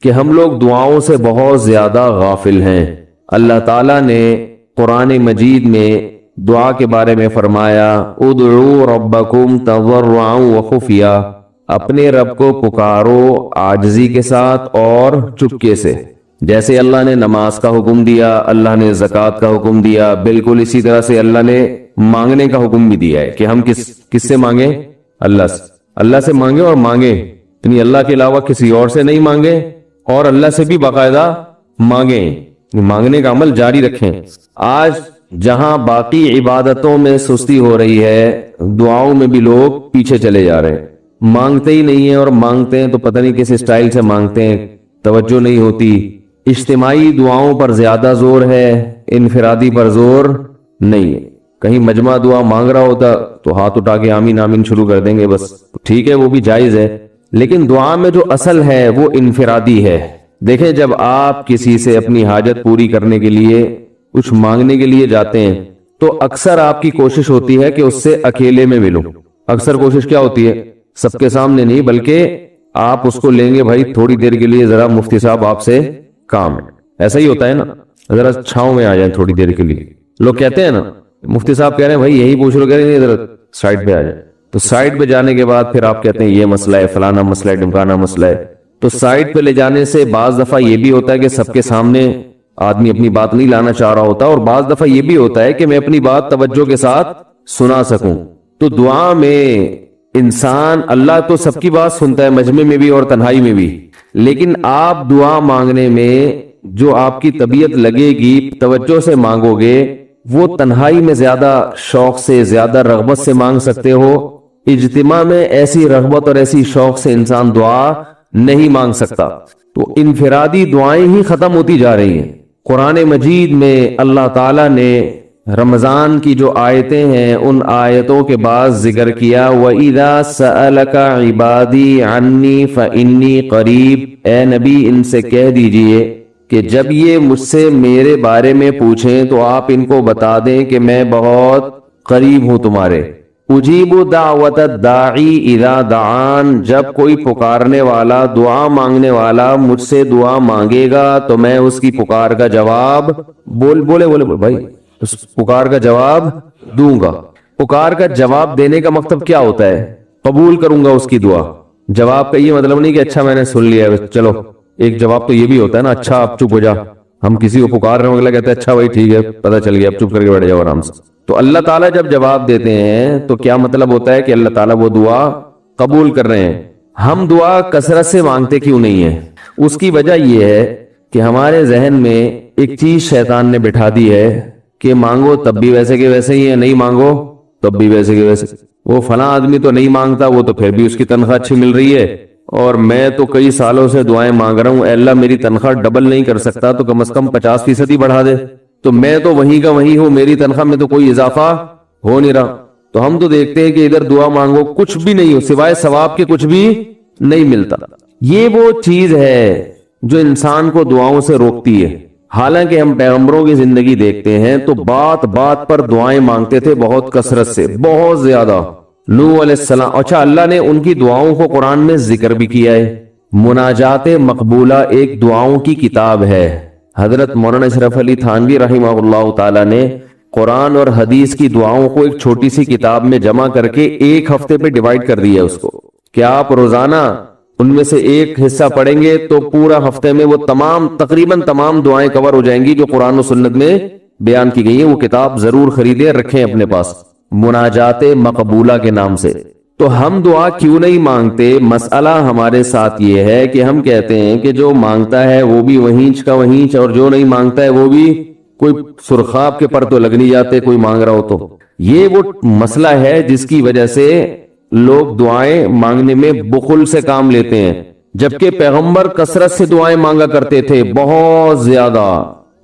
کہ ہم لوگ دعاؤں سے بہت زیادہ غافل ہیں۔ اللہ تعالیٰ نے قرآن مجید میں دعا کے بارے میں فرمایا ادعوا ربکم تضرعا وخفیا، اپنے رب کو پکارو عاجزی کے ساتھ اور چپکے سے۔ جیسے اللہ نے نماز کا حکم دیا، اللہ نے زکوٰۃ کا حکم دیا، بالکل اسی طرح سے اللہ نے مانگنے کا حکم بھی دیا ہے کہ ہم کس سے مانگیں؟ اللہ سے مانگیں، اور مانگیں یعنی اللہ کے علاوہ کسی اور سے نہیں مانگیں، اور اللہ سے بھی باقاعدہ مانگیں، مانگنے کا عمل جاری رکھیں۔ آج جہاں باقی عبادتوں میں سستی ہو رہی ہے، دعاؤں میں بھی لوگ پیچھے چلے جا رہے ہیں، مانگتے ہی نہیں ہیں، اور مانگتے ہیں تو پتہ نہیں کس اسٹائل سے مانگتے ہیں، توجہ نہیں ہوتی۔ اجتماعی دعاؤں پر زیادہ زور ہے، انفرادی پر زور نہیں ہے۔ کہیں مجمع دعا مانگ رہا ہوتا تو ہاتھ اٹھا کے آمین آمین شروع کر دیں گے، بس ٹھیک ہے، وہ بھی جائز ہے، لیکن دعا میں جو اصل ہے وہ انفرادی ہے۔ دیکھیں، جب آپ کسی سے اپنی حاجت پوری کرنے کے لیے کچھ مانگنے کے لیے جاتے ہیں تو اکثر آپ کی کوشش ہوتی ہے کہ اس سے اکیلے میں ملو۔ اکثر کوشش کیا ہوتی ہے؟ سب کے سامنے نہیں، بلکہ آپ اس کو لیں گے، بھائی تھوڑی دیر کے لیے ذرا مفتی صاحب آپ سے کام ہے۔ ایسا ہی ہوتا ہے نا، ذرا چھاؤں میں آ جائیں تھوڑی دیر کے لیے۔ لوگ کہتے ہیں نا، مفتی صاحب کہہ رہے ہیں بھائی یہی پوچھ لو، کہہ رہے ہیں ذرا سائڈ پہ آ جائیں، تو سائڈ پہ جانے کے بعد پھر آپ کہتے ہیں یہ مسئلہ ہے، فلانا مسئلہ ہے، ڈمکانا مسئلہ ہے۔ تو سائڈ پہ لے جانے سے بعض دفعہ یہ بھی ہوتا ہے کہ سب کے سامنے آدمی اپنی بات نہیں لانا چاہ رہا ہوتا، اور بعض دفعہ یہ بھی ہوتا ہے کہ میں اپنی بات توجہ کے ساتھ سنا سکوں۔ تو دعا میں انسان، اللہ تو سب کی بات سنتا ہے، مجمع میں بھی اور تنہائی میں بھی، لیکن آپ دعا مانگنے میں جو آپ کی طبیعت لگے گی، توجہ سے مانگو گے، وہ تنہائی میں زیادہ شوق سے، زیادہ رغبت سے مانگ سکتے ہو۔ اجتماع میں ایسی رغبت اور ایسی شوق سے انسان دعا نہیں مانگ سکتا۔ تو انفرادی دعائیں ہی ختم ہوتی جا رہی ہیں۔ قرآن مجید میں اللہ تعالیٰ نے رمضان کی جو آیتیں ہیں ان آیتوں کے بعد ذکر کیا وَإِذَا سَأَلَكَ عِبَادِي عَنِّي فَإِنِّي قَرِيب، اے نبی ان سے کہہ دیجئے کہ جب یہ مجھ سے میرے بارے میں پوچھیں تو آپ ان کو بتا دیں کہ میں بہت قریب ہوں تمہارے۔ اجیب دعوت الداعی اذا دعان، جب کوئی پکارنے والا، دعا مانگنے والا مجھ سے دعا مانگے گا تو میں اس کی پکار کا جواب بولے بھائی اس پکار کا جواب دوں گا۔ پکار کا جواب دینے کا مطلب کیا ہوتا ہے؟ قبول کروں گا اس کی دعا۔ جواب کا یہ مطلب نہیں کہ اچھا میں نے سن لیا ہے چلو، ایک جواب تو یہ بھی ہوتا ہے نا، اچھا آپ چپ ہو جا، ہم کسی کو پکار رہے ہیں، اگلا کہتا ہے اچھا بھائی ٹھیک ہے پتہ چل گیا، اب چپ کر کے بیٹھ جاؤ آرام سے۔ تو اللہ تعالیٰ جب جواب دیتے ہیں تو کیا مطلب ہوتا ہے کہ اللہ تعالیٰ وہ دعا قبول کر رہے ہیں۔ ہم دعا کثرت سے مانگتے کیوں نہیں ہیں؟ اس کی وجہ یہ ہے کہ ہمارے ذہن میں ایک چیز شیطان نے بٹھا دی ہے کہ مانگو تب بھی ویسے کے ویسے ہی ہے، نہیں مانگو تب بھی ویسے کے ویسے۔ وہ فلاں آدمی تو نہیں مانگتا، وہ تو پھر بھی اس کی تنخواہ اچھی مل رہی ہے، اور میں تو کئی سالوں سے دعائیں مانگ رہا ہوں، اے اللہ میری تنخواہ ڈبل نہیں کر سکتا تو کم از کم 50% ہی بڑھا دے، تو میں تو وہیں کا وہیں ہوں، میری تنخواہ میں تو کوئی اضافہ ہو نہیں رہا۔ تو ہم تو دیکھتے ہیں کہ ادھر دعا مانگو کچھ بھی نہیں ہو، سوائے ثواب کے کچھ بھی نہیں ملتا۔ یہ وہ چیز ہے جو انسان کو دعاؤں سے روکتی ہے۔ حالانکہ ہم پیغمبروں کی زندگی دیکھتے ہیں تو بات بات پر دعائیں مانگتے تھے، بہت کثرت سے، بہت زیادہ۔ نوح علیہ السلام، اچھا اللہ نے ان کی دعاؤں کو قرآن میں ذکر بھی کیا ہے۔ مناجات مقبولہ ایک دعاؤں کی کتاب ہے۔ حضرت مولانا اشرف علی تھانوی رحمہ اللہ تعالی نے قرآن اور حدیث کی دعاؤں کو ایک چھوٹی سی کتاب میں جمع کر کے ایک ہفتے پہ ڈیوائیڈ کر دیا اس کو کہ آپ روزانہ ان میں سے ایک حصہ پڑھیں گے تو پورا ہفتے میں وہ تقریباً تمام دعائیں کور ہو جائیں گی جو قرآن و سنت میں بیان کی گئی ہیں۔ وہ کتاب ضرور خریدیں، رکھیں اپنے پاس، مناجات مقبولہ کے نام سے۔ تو ہم دعا کیوں نہیں مانگتے؟ مسئلہ ہمارے ساتھ یہ ہے کہ ہم کہتے ہیں کہ جو مانگتا ہے وہ بھی وہینچ کا وہینچ، اور جو نہیں مانگتا ہے وہ بھی کوئی سرخاب کے پر تو لگ نہیں جاتے کوئی مانگ رہا ہو تو۔ یہ وہ مسئلہ ہے جس کی وجہ سے لوگ دعائیں مانگنے میں بخل سے کام لیتے ہیں، جبکہ پیغمبر کثرت سے دعائیں مانگا کرتے تھے، بہت زیادہ۔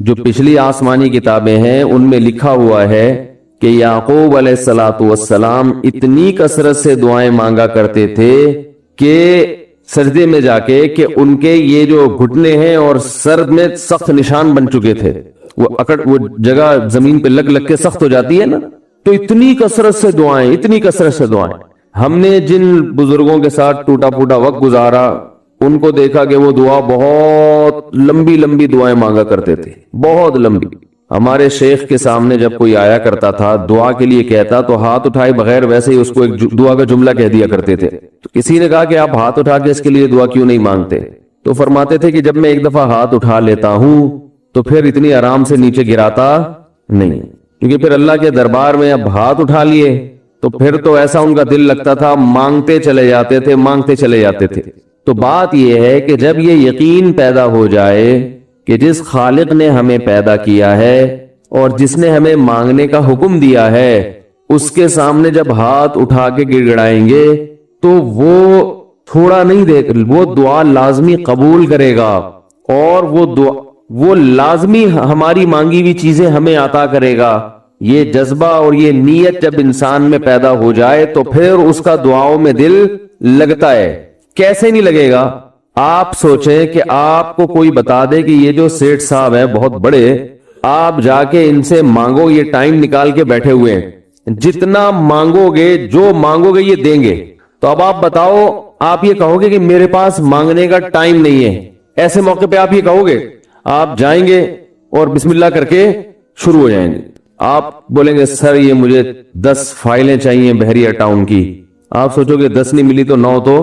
جو پچھلی آسمانی کتابیں ہیں ان میں لکھا ہوا ہے کہ یعقوب علیہ الصلوۃ والسلام اتنی کثرت سے دعائیں مانگا کرتے تھے کہ سجدے میں جا کے کہ ان کے یہ جو گھٹنے ہیں اور سر میں سخت نشان بن چکے تھے، وہ جگہ زمین پہ لگ کے سخت ہو جاتی ہے نا، تو اتنی کثرت سے دعائیں، اتنی کثرت سے دعائیں۔ ہم نے جن بزرگوں کے ساتھ ٹوٹا پھوٹا وقت گزارا ان کو دیکھا کہ وہ دعا بہت لمبی لمبی دعائیں مانگا کرتے تھے، بہت لمبی۔ ہمارے شیخ کے سامنے جب کوئی آیا کرتا تھا دعا کے لیے کہتا تو ہاتھ اٹھائے بغیر ویسے ہی اس کو ایک دعا کا جملہ کہہ دیا کرتے تھے۔ تو کسی نے کہا کہ آپ ہاتھ اٹھا کے اس کے لیے دعا کیوں نہیں مانگتے؟ تو فرماتے تھے کہ جب میں ایک دفعہ ہاتھ اٹھا لیتا ہوں تو پھر اتنی آرام سے نیچے گراتا نہیں، کیونکہ پھر اللہ کے دربار میں اب ہاتھ اٹھا لیے تو پھر تو ایسا ان کا دل لگتا تھا، مانگتے چلے جاتے تھے، مانگتے چلے جاتے تھے۔ تو بات یہ ہے کہ جب یہ یقین پیدا ہو جائے کہ جس خالق نے ہمیں پیدا کیا ہے اور جس نے ہمیں مانگنے کا حکم دیا ہے اس کے سامنے جب ہاتھ اٹھا کے گڑ گڑائیں گے تو وہ تھوڑا نہیں دیکھ، وہ دعا لازمی قبول کرے گا، اور وہ لازمی ہماری مانگی ہوئی چیزیں ہمیں عطا کرے گا۔ یہ جذبہ اور یہ نیت جب انسان میں پیدا ہو جائے تو پھر اس کا دعاؤں میں دل لگتا ہے۔ کیسے نہیں لگے گا؟ آپ سوچیں کہ آپ کو کوئی بتا دے کہ یہ جو سیٹھ صاحب ہیں بہت بڑے، آپ جا کے ان سے مانگو، یہ ٹائم نکال کے بیٹھے ہوئے ہیں، جتنا مانگو گے جو مانگو گے یہ دیں گے، تو اب آپ بتاؤ آپ یہ کہو گے کہ میرے پاس مانگنے کا ٹائم نہیں ہے؟ ایسے موقع پہ آپ یہ کہو گے؟ آپ جائیں گے اور بسم اللہ کر کے شروع ہو جائیں گے۔ آپ بولیں گے سر یہ مجھے 10 فائلیں چاہیے بحریہ ٹاؤن کی، آپ سوچو گے 10 نہیں ملی تو 9 تو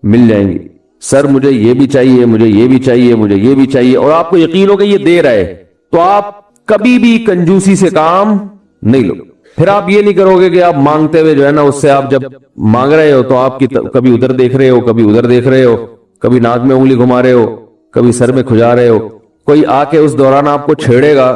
مل جائیں گی۔ سر مجھے یہ بھی چاہیے، مجھے یہ بھی چاہیے، مجھے یہ بھی چاہیے، اور آپ کو یقین ہو کہ یہ دے رہا ہے، تو آپ کبھی بھی کنجوسی سے کام نہیں لو۔ پھر آپ یہ نہیں کرو گے کہ آپ مانگتے ہوئے جو ہے نا اس سے آپ جب مانگ رہے ہو تو آپ کی کبھی ادھر دیکھ رہے ہو، کبھی ادھر دیکھ رہے ہو، کبھی ناک میں انگلی گھما رہے ہو، کبھی سر میں کھجا رہے ہو۔ کوئی آ کے اس دوران آپ کو چھیڑے گا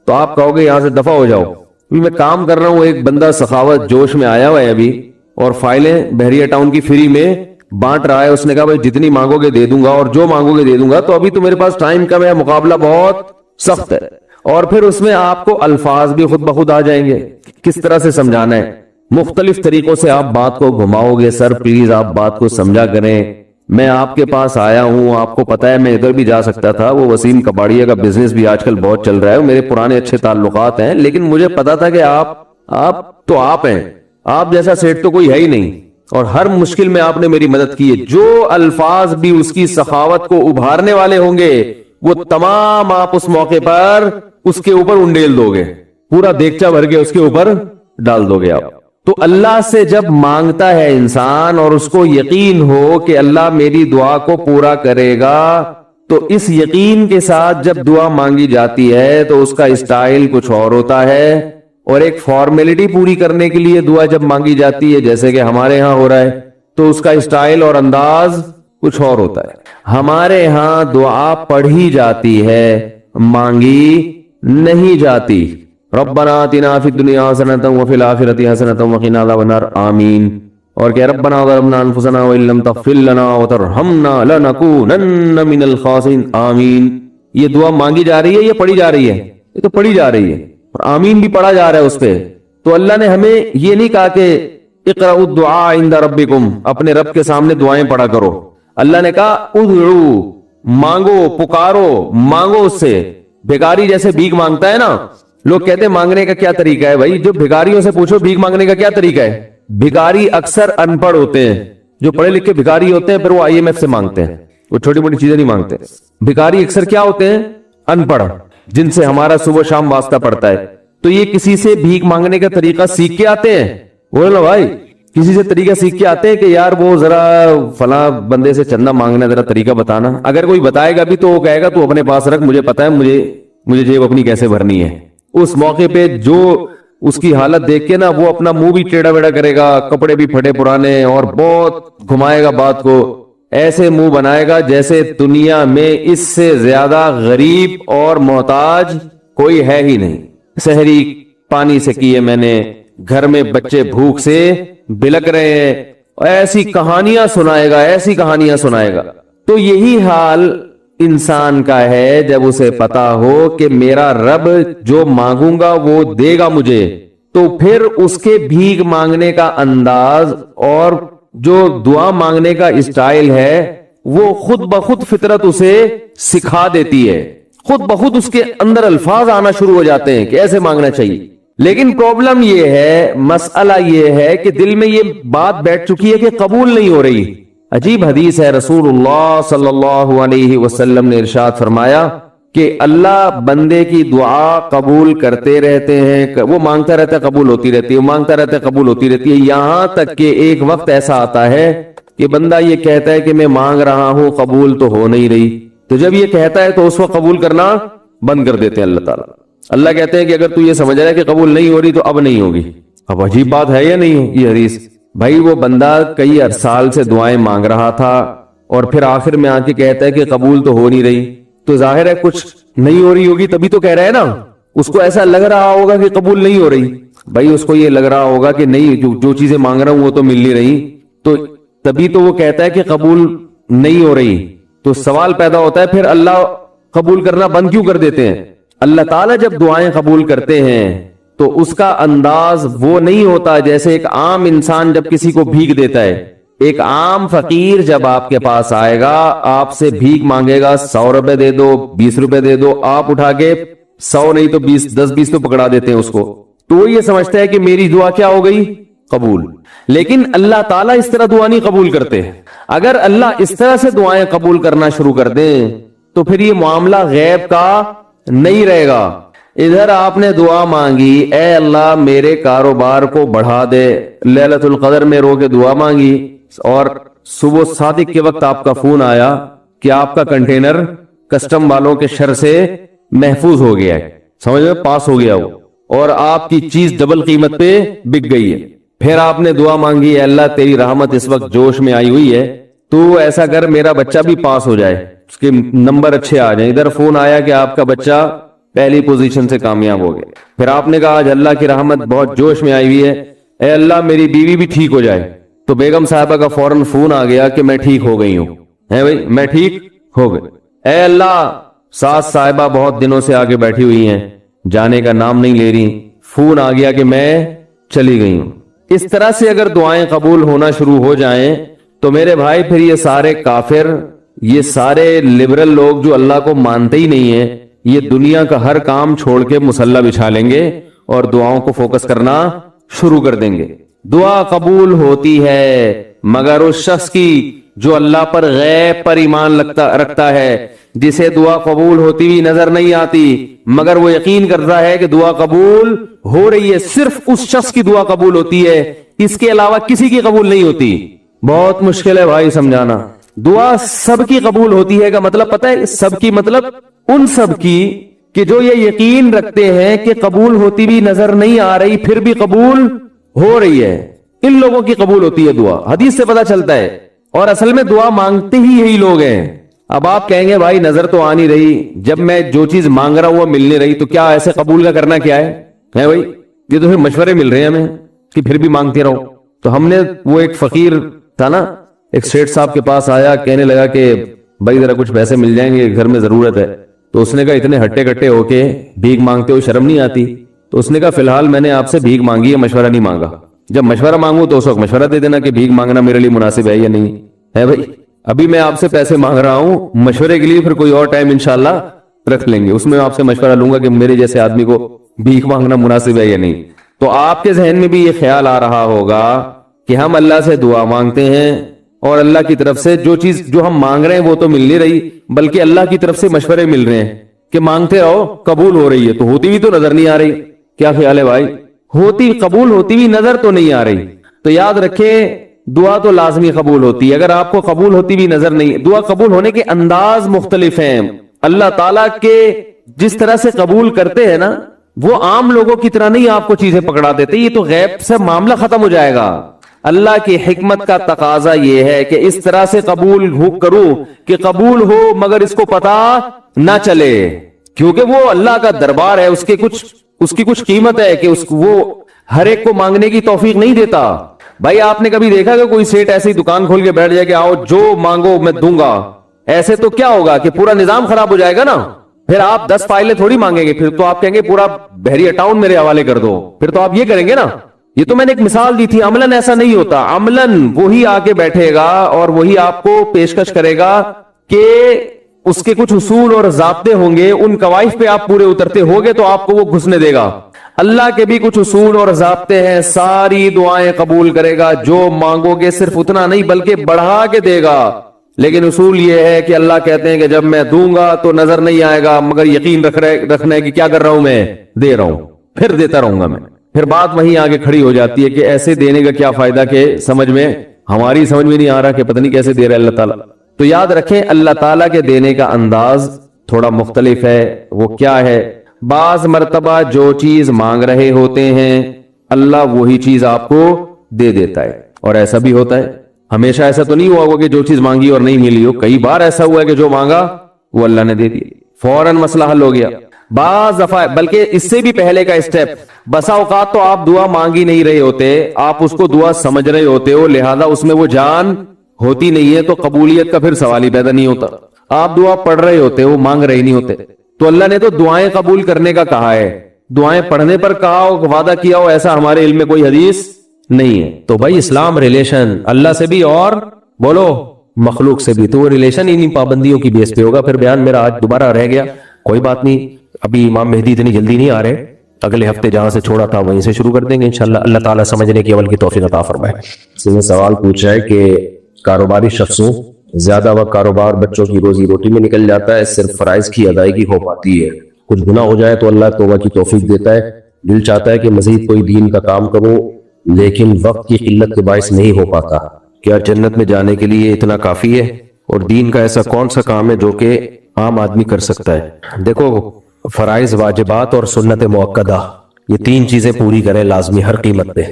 تو آپ کہو گے یہاں سے دفع ہو جاؤ، میں کام کر رہا ہوں۔ ایک بندہ سخاوت جوش میں آیا ہوا ہے ابھی اور فائلیں بحریہ ٹاؤن کی فری میں بانٹ رہا ہے، اس نے کہا بھائی جتنی مانگو گے دے دوں گا اور جو مانگو گے دے دوں گا، تو ابھی تو میرے پاس ٹائم کم ہے، مقابلہ بہت سخت ہے۔ اور پھر اس میں آپ کو الفاظ بھی خود بخود آ جائیں گے، کس طرح سے سمجھانا ہے، مختلف طریقوں سے آپ بات کو گھماؤ گے۔ سر پلیز آپ بات کو سمجھا کریں، میں آپ کے پاس آیا ہوں، آپ کو پتا ہے میں ادھر بھی جا سکتا تھا، وہ وسیم کباڑیا کا بزنس بھی آج کل بہت چل رہا ہے، میرے پرانے اچھے تعلقات ہیں، لیکن مجھے پتا تھا کہ آپ ہیں، آپ جیسا سیٹ تو کوئی ہے ہی نہیں، اور ہر مشکل میں آپ نے میری مدد کی ہے۔ جو الفاظ بھی اس کی سخاوت کو ابھارنے والے ہوں گے وہ تمام آپ اس موقع پر اس کے اوپر انڈیل دو گے، پورا دیگچا بھر کے اس کے اوپر ڈال دو گے آپ۔ تو اللہ سے جب مانگتا ہے انسان اور اس کو یقین ہو کہ اللہ میری دعا کو پورا کرے گا، تو اس یقین کے ساتھ جب دعا مانگی جاتی ہے تو اس کا اسٹائل کچھ اور ہوتا ہے، اور ایک فارمیلٹی پوری کرنے کے لیے دعا جب مانگی جاتی ہے جیسے کہ ہمارے ہاں ہو رہا ہے تو اس کا اسٹائل اور انداز کچھ اور ہوتا ہے۔ ہمارے ہاں دعا پڑھی جاتی ہے، مانگی نہیں جاتی۔ ربنا آتنا فی الدنیا حسنۃ وفی الآخرۃ حسنۃ وقنا عذاب النار، آمین۔ اور کہ ربنا ظلمنا انفسنا وان لم تغفر لنا وترحمنا لنکونن من الخاسرین، آمین۔ یہ دعا مانگی جا رہی ہے یا پڑھی جا رہی ہے؟ یہ تو پڑھی جا رہی ہے، اور آمین بھی پڑھا جا رہا ہے اس پہ۔ تو اللہ نے ہمیں یہ نہیں کہا کہ اقرأوا الدعاء عند ربکم، اپنے رب کے سامنے دعائیں پڑھا کرو۔ اللہ نے کہا ادعو، مانگو، پکارو، مانگو اس سے۔ بھیکاری جیسے بھیک مانگتا ہے نا، لوگ کہتے ہیں مانگنے کا کیا طریقہ ہے؟ بھائی جو بھیکاریوں سے پوچھو بھیک مانگنے کا کیا طریقہ ہے۔ بھیکاری اکثر ان پڑھ ہوتے ہیں، جو پڑھے لکھے بھیکاری ہوتے ہیں پھر وہ IMF سے مانگتے ہیں، وہ چھوٹی موٹی چیزیں نہیں مانگتے۔ بھیکاری اکثر کیا ہوتے ہیں؟ ان پڑھ، جن سے ہمارا صبح شام واسطہ پڑتا ہے۔ تو یہ کسی سے بھیک مانگنے کا طریقہ سیکھ کے آتے ہیں؟ بولو بھائی، کسی سے طریقہ سیکھ کے آتے ہیں کہ یار وہ ذرا فلاں بندے سے چندہ مانگنا، ذرا طریقہ بتانا۔ اگر کوئی بتائے گا بھی تو وہ کہے گا تو اپنے پاس رکھ، مجھے پتا ہے مجھے جیب اپنی کیسے بھرنی ہے۔ اس موقع پہ جو اس کی حالت دیکھ کے نا وہ اپنا منہ بھی ٹیڑھا ویڑا کرے گا، کپڑے بھی پھٹے پرانے، اور بہت گھمائے گا بات کو، ایسے منہ بنائے گا جیسے دنیا میں اس سے زیادہ غریب اور محتاج کوئی ہے ہی نہیں۔ سحری پانی سے کیے میں نے، گھر میں بچے بھوک سے بلک رہے ہیں، ایسی کہانیاں سنائے گا، ایسی کہانیاں سنائے گا۔ تو یہی حال انسان کا ہے جب اسے پتا ہو کہ میرا رب جو مانگوں گا وہ دے گا مجھے، تو پھر اس کے بھیک مانگنے کا انداز اور جو دعا مانگنے کا اسٹائل ہے وہ خود بخود فطرت اسے سکھا دیتی ہے، خود بخود اس کے اندر الفاظ آنا شروع ہو جاتے ہیں کہ ایسے مانگنا چاہیے۔ لیکن پرابلم یہ ہے، مسئلہ یہ ہے کہ دل میں یہ بات بیٹھ چکی ہے کہ قبول نہیں ہو رہی۔ عجیب حدیث ہے، رسول اللہ صلی اللہ علیہ وسلم نے ارشاد فرمایا کہ اللہ بندے کی دعا قبول کرتے رہتے ہیں، وہ مانگتا رہتا ہے قبول ہوتی رہتی ہے، وہ مانگتا رہتا ہے قبول ہوتی رہتی ہے، یہاں تک کہ ایک وقت ایسا آتا ہے کہ بندہ یہ کہتا ہے کہ میں مانگ رہا ہوں قبول تو ہو نہیں رہی، تو جب یہ کہتا ہے تو اس وقت قبول کرنا بند کر دیتے ہیں اللہ تعالیٰ۔ اللہ کہتے ہیں کہ اگر تو یہ سمجھ رہا ہے کہ قبول نہیں ہو رہی تو اب نہیں ہوگی۔ اب عجیب بات ہے یا نہیں ہے یہ حدیث؟ بھائی وہ بندہ کئی سال سے دعائیں مانگ رہا تھا اور پھر آخر میں آ کے کہتا ہے کہ قبول تو ہو نہیں رہی، تو ظاہر ہے کچھ نہیں ہو رہی ہوگی، تبھی تو کہہ رہا ہے نا۔ اس کو ایسا لگ رہا ہوگا کہ قبول نہیں ہو رہی، بھائی اس کو یہ لگ رہا ہوگا کہ نہیں، جو چیزیں مانگ رہا ہوں وہ تو مل نہیں رہی، تو تبھی تو وہ کہتا ہے کہ قبول نہیں ہو رہی۔ تو سوال پیدا ہوتا ہے پھر اللہ قبول کرنا بند کیوں کر دیتے ہیں؟ اللہ تعالیٰ جب دعائیں قبول کرتے ہیں تو اس کا انداز وہ نہیں ہوتا جیسے ایک عام انسان جب کسی کو بھیک دیتا ہے۔ ایک عام فقیر جب آپ کے پاس آئے گا، آپ سے بھیک مانگے گا، 100 روپے دے دو، 20 روپے دے دو، آپ اٹھا کے 100 نہیں تو 20، 10-20 تو پکڑا دیتے ہیں اس کو، تو وہ یہ سمجھتا ہے کہ میری دعا کیا ہو گئی؟ قبول۔ لیکن اللہ تعالیٰ اس طرح دعا نہیں قبول کرتے۔ اگر اللہ اس طرح سے دعائیں قبول کرنا شروع کر دیں تو پھر یہ معاملہ غیب کا نہیں رہے گا۔ ادھر آپ نے دعا مانگی، اے اللہ میرے کاروبار کو بڑھا دے، لیلۃ القدر میں رو کے دعا مانگی، اور صبح صادق کے وقت آپ کا فون آیا کہ آپ کا کنٹینر کسٹم والوں کے شر سے محفوظ ہو گیا ہے، سمجھ میں پاس ہو گیا وہ، اور آپ کی چیز ڈبل قیمت پہ بک گئی ہے۔ پھر آپ نے دعا مانگی، اے اللہ تیری رحمت اس وقت جوش میں آئی ہوئی ہے، تو ایسا کر میرا بچہ بھی پاس ہو جائے، اس کے نمبر اچھے آ جائیں۔ ادھر فون آیا کہ آپ کا بچہ پہلی پوزیشن سے کامیاب ہو گیا۔ پھر آپ نے کہا آج اللہ کی رحمت بہت جوش میں آئی ہوئی ہے، اے اللہ میری بیوی بھی ٹھیک ہو جائے، تو بیگم صاحبہ کا فوراً فون آ گیا کہ میں ٹھیک ہو گئی ہوں، ہے بھائی میں ٹھیک ہو گئی۔ اے اللہ ساس صاحبہ بہت دنوں سے آگے بیٹھی ہوئی ہیں، جانے کا نام نہیں لے رہی، فون آ گیا کہ میں چلی گئی ہوں۔ اس طرح سے اگر دعائیں قبول ہونا شروع ہو جائیں تو میرے بھائی پھر یہ سارے کافر، یہ سارے لبرل لوگ جو اللہ کو مانتے ہی نہیں ہیں، یہ دنیا کا ہر کام چھوڑ کے مصلی بچھا لیں گے اور دعاؤں کو فوکس کرنا شروع کر دیں گے۔ دعا قبول ہوتی ہے مگر اس شخص کی جو اللہ پر غیب پر ایمان رکھتا ہے، جسے دعا قبول ہوتی بھی نظر نہیں آتی مگر وہ یقین کرتا ہے کہ دعا قبول ہو رہی ہے، صرف اس شخص کی دعا قبول ہوتی ہے، اس کے علاوہ کسی کی قبول نہیں ہوتی۔ بہت مشکل ہے بھائی سمجھانا۔ دعا سب کی قبول ہوتی ہے کا مطلب پتہ ہے؟ سب کی مطلب ان سب کی کہ جو یہ یقین رکھتے ہیں کہ قبول ہوتی بھی نظر نہیں آ رہی پھر بھی قبول ہو رہی ہے، ان لوگوں کی قبول ہوتی ہے دعا۔ حدیث سے پتہ چلتا ہے، اور اصل میں دعا مانگتے ہی یہی لوگ ہیں۔ اب آپ کہیں گے بھائی نظر تو آ نہیں رہی، جب میں جو چیز مانگ رہا ہوں وہ مل نہیں رہی، تو کیا ایسے قبول کا کرنا کیا ہے بھائی؟ یہ تو پھر مشورے مل رہے ہیں ہمیں کہ پھر بھی مانگتے رہو۔ تو ہم نے وہ ایک فقیر تھا نا، ایک سیٹ صاحب کے پاس آیا، کہنے لگا کہ بھائی ذرا کچھ پیسے مل جائیں گے، گھر میں ضرورت ہے۔ تو اس نے کہا اتنے ہٹے کٹے ہو کے بھیک مانگتے ہو شرم نہیں آتی؟ تو اس نے کہا فی الحال میں نے آپ سے بھیک مانگی ہے، مشورہ نہیں مانگا، جب مشورہ مانگوں تو اس وقت مشورہ دے دینا کہ بھیک مانگنا میرے لیے مناسب ہے یا نہیں ہے بھائی۔ ابھی میں آپ سے پیسے مانگ رہا ہوں، مشورے کے لیے پھر کوئی اور ٹائم انشاءاللہ رکھ لیں گے، اس میں آپ سے مشورہ لوں گا کہ میرے جیسے آدمی کو بھیک مانگنا مناسب ہے یا نہیں۔ تو آپ کے ذہن میں بھی یہ خیال آ رہا ہوگا کہ ہم اللہ سے دعا مانگتے ہیں اور اللہ کی طرف سے جو چیز جو ہم مانگ رہے ہیں وہ تو مل نہیں رہی، بلکہ اللہ کی طرف سے مشورے مل رہے ہیں کہ مانگتے رہو قبول ہو رہی ہے، تو ہوتی بھی تو نظر نہیں آ رہی۔ کیا خیال ہے بھائی؟ ہوتی قبول ہوتی بھی نظر تو نہیں آ رہی۔ تو یاد رکھیں دعا تو لازمی قبول ہوتی ہے، اگر آپ کو قبول ہوتی بھی نظر نہیں، دعا قبول ہونے کے انداز مختلف ہیں۔ اللہ تعالیٰ کے جس طرح سے قبول کرتے ہیں نا، وہ عام لوگوں کی طرح نہیں آپ کو چیزیں پکڑا دیتے، یہ تو غیب سے معاملہ ختم ہو جائے گا۔ اللہ کی حکمت کا تقاضا یہ ہے کہ اس طرح سے قبول کروں کہ قبول ہو مگر اس کو پتا نہ چلے، کیونکہ وہ اللہ کا دربار ہے، اس کی کچھ قیمت ہے کہ وہ ہر ایک کو مانگنے کی توفیق نہیں دیتا۔ بھائی آپ نے کبھی دیکھا کہ کوئی سیٹ ایسی دکان کھول کے بیٹھ جائے کہ آؤ جو مانگو میں دوں گا؟ ایسے تو کیا ہوگا کہ پورا نظام خراب ہو جائے گا نا۔ پھر آپ 10 فائلیں تھوڑی مانگیں گے، پھر تو آپ کہیں گے پورا بحری اٹاؤن میرے حوالے کر دو، پھر تو آپ یہ کریں گے نا۔ یہ تو میں نے ایک مثال دی تھی، عملاً ایسا نہیں ہوتا۔ عملاً وہی آ کے بیٹھے گا اور وہی آپ کو پیشکش کرے گا کہ اس کے کچھ اصول اور ضابطے ہوں گے، ان قواعد پہ آپ پورے اترتے ہوگے تو آپ کو وہ گھسنے دے گا۔ اللہ کے بھی کچھ اصول اور ضابطے ہیں، ساری دعائیں قبول کرے گا، جو مانگو گے صرف اتنا نہیں بلکہ بڑھا کے دے گا۔ لیکن اصول یہ ہے کہ اللہ کہتے ہیں کہ جب میں دوں گا تو نظر نہیں آئے گا، مگر یقین رکھنا ہے کہ کیا کر رہا ہوں، میں دے رہا ہوں، پھر دیتا رہوں گا میں۔ پھر بات وہیں آگے کھڑی ہو جاتی ہے کہ ایسے دینے کا کیا فائدہ کہ ہماری سمجھ میں نہیں آ رہا کہ پتہ نہیں کیسے دے رہا ہے اللہ تعالیٰ۔ تو یاد رکھیں اللہ تعالیٰ کے دینے کا انداز تھوڑا مختلف ہے۔ وہ کیا ہے؟ بعض مرتبہ جو چیز مانگ رہے ہوتے ہیں اللہ وہی چیز آپ کو دے دیتا ہے، اور ایسا بھی ہوتا ہے۔ ہمیشہ ایسا تو نہیں ہوا ہوگا کہ جو چیز مانگی اور نہیں ملی ہو، کئی بار ایسا ہوا ہے کہ جو مانگا وہ اللہ نے دے دی، فوراً مسئلہ حل ہو گیا۔ بعض دفعہ بلکہ اس سے بھی پہلے کا اسٹیپ، بسا اوقات تو آپ دعا مانگی نہیں رہے ہوتے، آپ اس کو دعا سمجھ رہے ہوتے ہو، لہذا اس میں وہ جان ہوتی نہیں ہے، تو قبولیت کا پھر سوال ہی پیدا نہیں ہوتا۔ آپ دعا پڑھ رہے ہوتے ہو، مانگ رہے نہیں ہوتے، تو اللہ نے تو دعائیں قبول کرنے کا کہا ہے، دعائیں پڑھنے پر کہا ہو، وعدہ کیا ہو، ایسا ہمارے علم میں کوئی حدیث نہیں ہے۔ تو بھائی اسلام ریلیشن اللہ سے بھی اور بولو مخلوق سے بھی، تو وہ ریلیشن انہی پابندیوں کی بیس پہ ہوگا۔ پھر بیان میرا آج دوبارہ رہ گیا، کوئی بات نہیں، ابھی امام مہدی اتنی جلدی نہیں آ رہے، اگلے ہفتے جہاں سے چھوڑا تھا وہیں سے شروع کر دیں گے انشاءاللہ۔ اللہ تعالیٰ سمجھنے کی عمل کی توفیق عطا فرمائے۔ اس نے سوال پوچھا ہے کہ کاروباری شخصوں زیادہ وقت کاروبار بچوں کی روزی روٹی میں نکل جاتا ہے، صرف فرائض کی ادائیگی ہو پاتی ہے، کچھ گناہ ہو جائے تو اللہ توبہ کی توفیق دیتا ہے، دل چاہتا ہے کہ مزید کوئی دین کا کام کروں لیکن وقت کی قلت کے باعث نہیں ہو پاتا، کیا جنت میں جانے کے لیے اتنا کافی ہے؟ اور دین کا ایسا کون سا کام ہے جو کہ عام آدمی کر سکتا ہے؟ دیکھو، فرائض، واجبات اور سنت موقدہ، یہ تین چیزیں پوری کریں لازمی ہر قیمت پہ،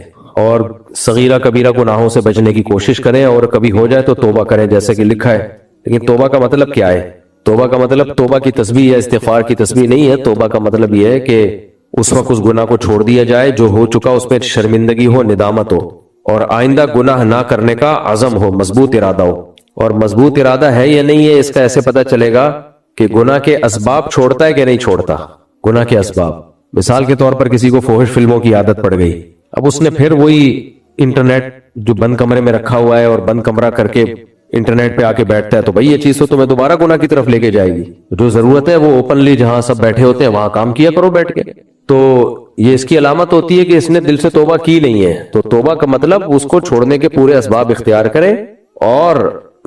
اور صغیرہ کبیرہ گناہوں سے بچنے کی کوشش کریں، اور کبھی ہو جائے تو توبہ کریں جیسے کہ لکھا ہے۔ لیکن توبہ کا مطلب کیا ہے؟ توبہ کا مطلب توبہ کی تسبیح یا استغفار کی تسبیح نہیں ہے۔ توبہ کا مطلب یہ ہے کہ اس وقت اس گناہ کو چھوڑ دیا جائے جو ہو چکا، اس پہ شرمندگی ہو، ندامت ہو، اور آئندہ گناہ نہ کرنے کا عزم ہو، مضبوط ارادہ ہو۔ اور مضبوط ارادہ ہے یا نہیں ہے اس کا ایسے پتہ چلے گا کہ گناہ کے اسباب چھوڑتا ہے کہ نہیں چھوڑتا۔ گناہ کے اسباب، مثال کے طور پر کسی کو فحش فلموں کی عادت پڑ گئی، اب اس نے پھر وہی انٹرنیٹ جو بند کمرے میں رکھا ہوا ہے اور بند کمرہ کر کے انٹرنیٹ پہ آ کے بیٹھتا ہے، تو بھائی یہ چیز تو تمہیں دوبارہ گناہ کی طرف لے کے جائے گی۔ جو ضرورت ہے وہ اوپنلی جہاں سب بیٹھے ہوتے ہیں وہاں کام کیا کرو بیٹھ کے۔ تو یہ اس کی علامت ہوتی ہے کہ اس نے دل سے توبہ کی نہیں ہے۔ تو توبہ کا مطلب اس کو چھوڑنے کے پورے اسباب اختیار کرے، اور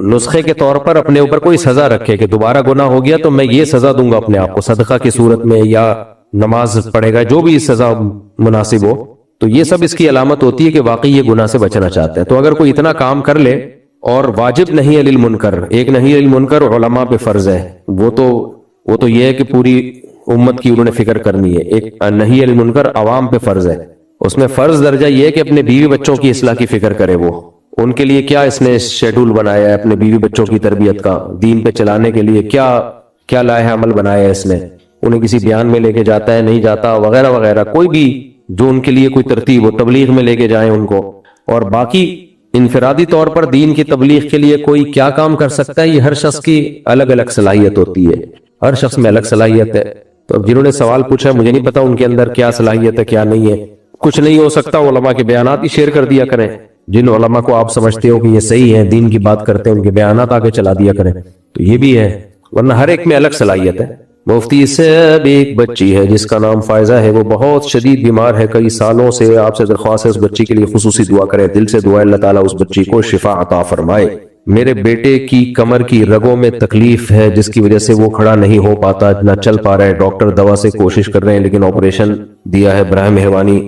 نسخے کے طور پر اپنے اوپر کوئی سزا رکھے کہ دوبارہ گناہ ہو گیا تو میں یہ سزا دوں گا اپنے آپ کو، صدقہ کی صورت میں یا نماز پڑھے گا، جو بھی سزا مناسب ہو۔ تو یہ سب اس کی علامت ہوتی ہے کہ واقعی یہ گناہ سے بچنا چاہتا ہے۔ تو اگر کوئی اتنا کام کر لے، اور واجب نہیں علی المنکر، ایک نہیں علی المنکر علماء پہ فرض ہے، وہ تو یہ ہے کہ پوری امت کی انہوں نے فکر کرنی ہے۔ ایک نہیں علی المنکر عوام پہ فرض ہے، اس میں فرض درجہ یہ ہے کہ اپنے بیوی بچوں کی اصلاح کی فکر کرے، وہ ان کے لیے کیا اس نے شیڈول بنایا ہے، اپنے بیوی بچوں کی تربیت کا، دین پہ چلانے کے لیے کیا لائحہ عمل بنایا ہے اس نے، انہیں کسی بیان میں لے کے جاتا ہے نہیں جاتا، وغیرہ وغیرہ، کوئی بھی جو ان کے لیے کوئی ترتیب ہو، تبلیغ میں لے کے جائیں ان کو۔ اور باقی انفرادی طور پر دین کی تبلیغ کے لیے کوئی کیا کام کر سکتا ہے، یہ ہر شخص کی الگ الگ صلاحیت ہوتی ہے، ہر شخص میں الگ صلاحیت ہے۔ تو اب جنہوں نے سوال پوچھا مجھے نہیں پتا ان کے اندر کیا صلاحیت ہے کیا نہیں ہے، کچھ نہیں ہو سکتا، علماء کے بیانات ہی شیئر کر دیا کریں، جن علماء کو آپ سمجھتے ہو کہ یہ صحیح ہے، دین کی بات کرتے ہیں، ان کے بیانات آگے چلا دیا کریں، تو یہ بھی ہے، ورنہ ہر ایک میں الگ صلاحیت ہے۔ مفتی صاحب، ایک بچی ہے جس کا نام فائزہ ہے، وہ بہت شدید بیمار ہے، کئی سالوں سے آپ سے درخواست ہے اس بچی کے لیے خصوصی دعا کریں، دل سے دعا اللہ تعالیٰ اس بچی کو شفا عطا فرمائے۔ میرے بیٹے کی کمر کی رگوں میں تکلیف ہے جس کی وجہ سے وہ کھڑا نہیں ہو پاتا، نہ چل پا رہا ہے، ڈاکٹر دوا سے کوشش کر رہے ہیں لیکن آپریشن دیا ہے، برائے مہربانی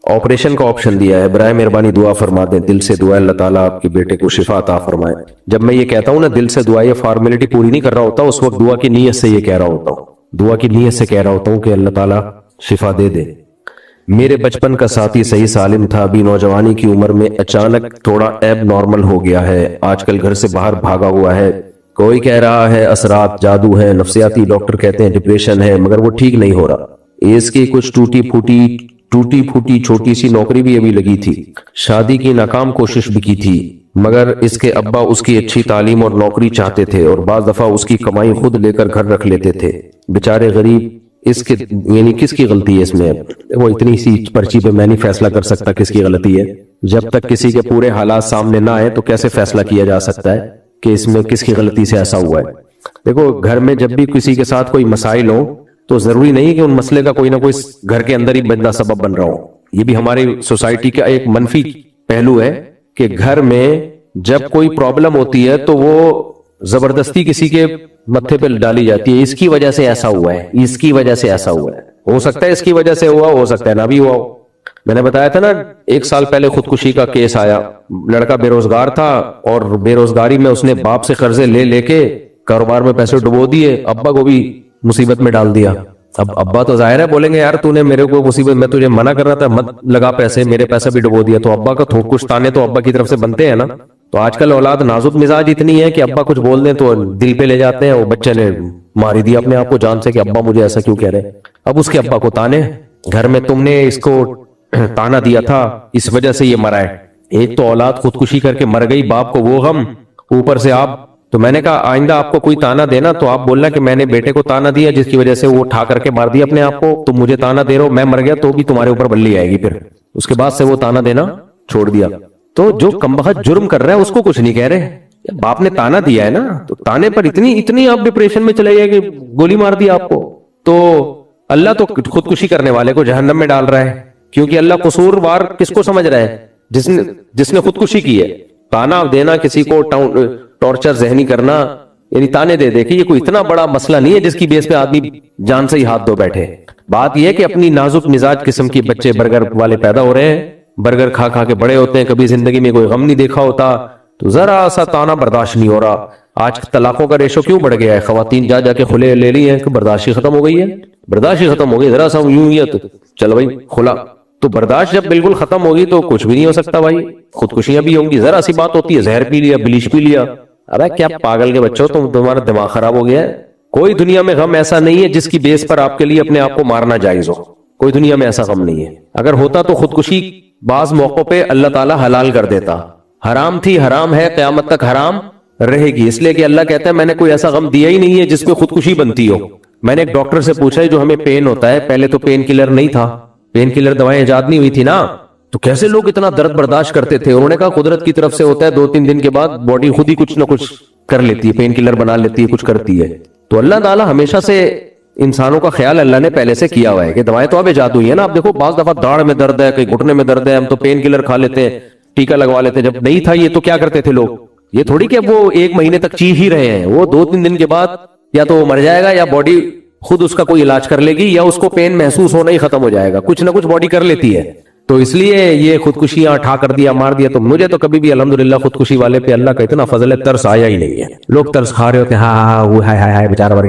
آپریشن کا آپشن دیا ہے، برائے مہربانی دعا فرما دیں، دل سے دعا اللہ تعالیٰ آپ کے بیٹے کو شفا عطا فرمائے۔ جب میں یہ کہتا ہوں نا دل سے دعا، یہ فارمیلٹی پوری نہیں کر رہا ہوتا، اس وقت دعا کی نیت سے یہ کہہ رہا ہوتا ہوں، دعا کی نیت سے کہہ رہا ہوتا ہوں کہ اللہ تعالیٰ شفا دے دے۔ میرے بچپن کا ساتھی صحیح سالم تھا، ابھی نوجوانی کی عمر میں اچانک تھوڑا ایب نارمل ہو گیا ہے، آج کل گھر سے باہر بھاگا ہوا ہے، کوئی کہہ رہا ہے اثرات جادو ہے، نفسیاتی ڈاکٹر کہتے ہیں ڈپریشن ہے، مگر وہ ٹھیک نہیں ہو رہا۔ اس کی کچھ ٹوٹی پھوٹی چھوٹی سی نوکری بھی ابھی لگی تھی، شادی کی ناکام کوشش بھی کی تھی، مگر اس کے ابا اس کی اچھی تعلیم اور نوکری چاہتے تھے، اور بعض دفعہ اس کی کمائی خود لے کر گھر رکھ لیتے تھے، بیچارے غریب۔ اس کے یعنی کس کی غلطی ہے اس میں؟ وہ اتنی سی پرچی پہ میں نہیں فیصلہ کر سکتا کس کی غلطی ہے، جب تک کسی کے پورے حالات سامنے نہ آئے تو کیسے فیصلہ کیا جا سکتا ہے؟ کہ اس میں کس کی غلطی سے ایسا ہوا ہے. دیکھو گھر میں جب بھی کسی کے ساتھ کوئی مسائل ہو تو ضروری نہیں کہ ان مسئلے کا کوئی نہ کوئی گھر کے اندر ہی بندہ سبب بن رہا ہو. یہ بھی ہماری سوسائٹی کا ایک منفی پہلو ہے کہ گھر میں جب کوئی پرابلم ہوتی ہے تو وہ زبردستی کسی کے متھے پہ ڈالی جاتی ہے. اس کی وجہ سے ایسا ہوا ہے, اس کی وجہ سے ایسا ہوا ہے. ہو سکتا ہے اس کی وجہ سے ہوا, ہو سکتا ہے نہ بھی ہوا ہو. میں نے بتایا تھا نا 1 سال پہلے خودکشی کا کیس آیا. لڑکا بے روزگار تھا اور بے روزگاری میں اس نے باپ سے قرضے لے کے کاروبار میں پیسے ڈبو دیے, ابا کو بھی مصیبت میں ڈال دیا. اب ابا تو ظاہر ہے بولیں گے یار تو نے میرے کو مصیبت, میں تجھے منع کر رہا تھا مت لگا پیسے, میرے پیسہ بھی ڈبو دیا. تو ابا کا کچھ تانے تو ابا کی طرف سے بنتے ہیں نا. تو آج کل اولاد نازک مزاج اتنی ہے کہ ابا کچھ بول دیں تو دل پہ لے جاتے ہیں. وہ بچے نے ماری دیا اپنے آپ کو جان سے کہ ابا مجھے ایسا کیوں کہہ رہے. اب اس کے ابا کو تانے, گھر میں تم نے اس کو تانا دیا تھا اس وجہ سے یہ مرا ہے. ایک تو اولاد خودکشی کر کے مر گئی, باپ کو وہ غم, اوپر سے آپ. تو میں نے کہا آئندہ آپ کو کوئی تانا دینا تو آپ بولنا کہ میں نے بیٹے کو تانا دیا جس کی وجہ سے وہ اٹھا کر کے مار دیا اپنے آپ کو, تم مجھے تانا دے رہے ہو, میں مر گیا تو بھی تمہارے اوپر بلی آئے گی. پھر اس کے بعد سے وہ تانا دینا چھوڑ دیا. تو جو کمبخت جرم کر رہا ہے اس کو کچھ نہیں کہہ رہے, باپ نے تانا دیا ہے نا, تو تانے پر اتنی آپ ڈپریشن میں چلے گئے کہ گولی مار دی آپ کو. تو اللہ تو خودکشی کرنے والے کو جہنم میں ڈال رہا ہے, کیونکہ اللہ قصوروار کس کو سمجھ رہا ہے, جس نے خودکشی کی ہے. تانا دینا کسی کو ٹارچر ذہنی کرنا, یعنی تانے دے کہ یہ کوئی اتنا بڑا مسئلہ نہیں ہے جس کی بیس پہ آدمی جان سے ہی ہاتھ دھو بیٹھے. بات یہ ہے کہ اپنی نازک مزاج قسم کی بچے برگر والے پیدا ہو رہے ہیں, برگر کھا کھا کے بڑے ہوتے ہیں, کبھی زندگی میں کوئی غم نہیں دیکھا ہوتا, تو ذرا سا تانا برداشت نہیں ہو رہا. آج طلاقوں کا ریشو کیوں بڑھ گیا ہے, خواتین جا کے کھلے لے لی ہیں کہ برداشت ختم ہو گئی ہے, برداشت ختم ہو گئی, ذرا سا یوں ہی تو چل بھائی کھلا. تو برداشت جب بالکل ختم ہوگی تو کچھ بھی نہیں ہو سکتا بھائی, خودکشیاں بھی ہوں گی. ذرا سی بات ہوتی ہے زہر پی لیا, بلیچ پی لیا. ارے کیا پاگل کے بچوں, تمہارا دماغ خراب ہو گیا ہے. کوئی دنیا میں غم ایسا نہیں ہے جس کی بیس پر آپ کے لیے اپنے آپ کو مارنا جائز ہو. کوئی دنیا میں ایسا غم نہیں ہے. اگر ہوتا تو خودکشی بعض موقعوں پہ اللہ تعالیٰ حلال کر دیتا. حرام تھی, حرام ہے, قیامت تک حرام رہے گی, اس لیے کہ اللہ کہتا ہے میں نے کوئی ایسا غم دیا ہی نہیں ہے جس پہ خودکشی بنتی ہو. میں نے ایک ڈاکٹر سے پوچھا ہے جو ہمیں پین ہوتا ہے, پہلے تو پین کلر نہیں تھا, پین کلر دوائیں ایجاد نہیں ہوئی تھی نا, تو کیسے لوگ اتنا درد برداشت کرتے تھے. انہوں نے کہا قدرت کی طرف سے ہوتا ہے, 2-3 دن کے بعد باڈی خود ہی کچھ نہ کچھ کر لیتی ہے, پین کلر بنا لیتی ہے, کچھ کرتی ہے. تو اللہ تعالیٰ ہمیشہ سے انسانوں کا خیال اللہ نے پہلے سے کیا ہوا ہے کہ دوائیں تو اب ایجاد ہوئی ہے نا. اب دیکھو بعض دفعہ داڑھ میں درد ہے, کہیں گھٹنے میں درد ہے, ہم تو پین کلر کھا لیتے ہیں, ٹیکا لگوا لیتے ہیں. جب نہیں تھا یہ تو کیا کرتے تھے لوگ, یہ تھوڑی کہ وہ 1 مہینے تک چیخ ہی رہے ہیں. وہ 2-3 دن کے بعد یا تو وہ مر جائے گا یا باڈی خود اس کا کوئی علاج کر لے گی, یا اس کو پین محسوس ہونا ہی ختم ہو جائے گا. کچھ نہ کچھ باڈی کر لیتی ہے. تو اس لیے یہ خودکشیاں اٹھا کر دیا, مار دیا. تو مجھے تو کبھی بھی الحمدللہ خودکشی والے پہ اللہ کا اتنا فضل ہے, ترس آیا ہی نہیں ہے. لوگ ترس کھا رہے ہوتے ہیں, ہاں وہ ہائے بیچارہ مر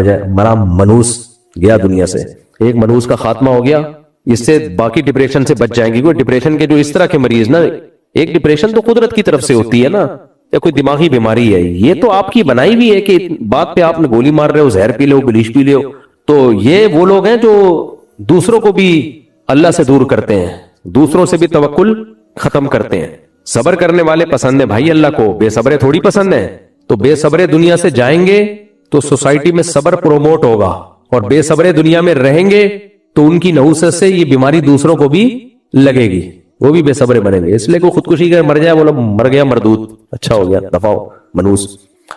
گیا, مرا منوس گیا دنیا سے. ایک منوس کا خاتمہ ہو گیا, اس سے باقی ڈپریشن سے بچ جائیں گے. کوئی ڈپریشن کے جو اس طرح کے مریض نا, ایک ڈپریشن تو قدرت کی طرف سے ہوتی ہے نا, یا کوئی دماغی بیماری ہے. یہ تو آپ کی بنائی بھی ہے کہ بات پہ آپ نے گولی مار رہے ہو, زہر پی لے ہو, بلیچ پی لے ہو. تو یہ وہ لوگ ہیں جو دوسروں کو بھی اللہ سے دور کرتے ہیں, دوسروں سے بھی توکل ختم کرتے ہیں. صبر کرنے والے پسند ہیں بھائی اللہ کو, بے صبرے تھوڑی پسند ہیں. تو بے صبرے دنیا سے جائیں گے تو سوسائٹی میں صبر پروموٹ ہوگا, اور بے صبرے دنیا میں رہیں گے تو ان کی نحوست سے یہ بیماری دوسروں کو بھی لگے گی, وہ بھی بے صبرے بنیں گے. اس لیے کوئی خودکشی کر مر جائے, بولو مر گیا مردود, اچھا ہو گیا, دفاع منوس.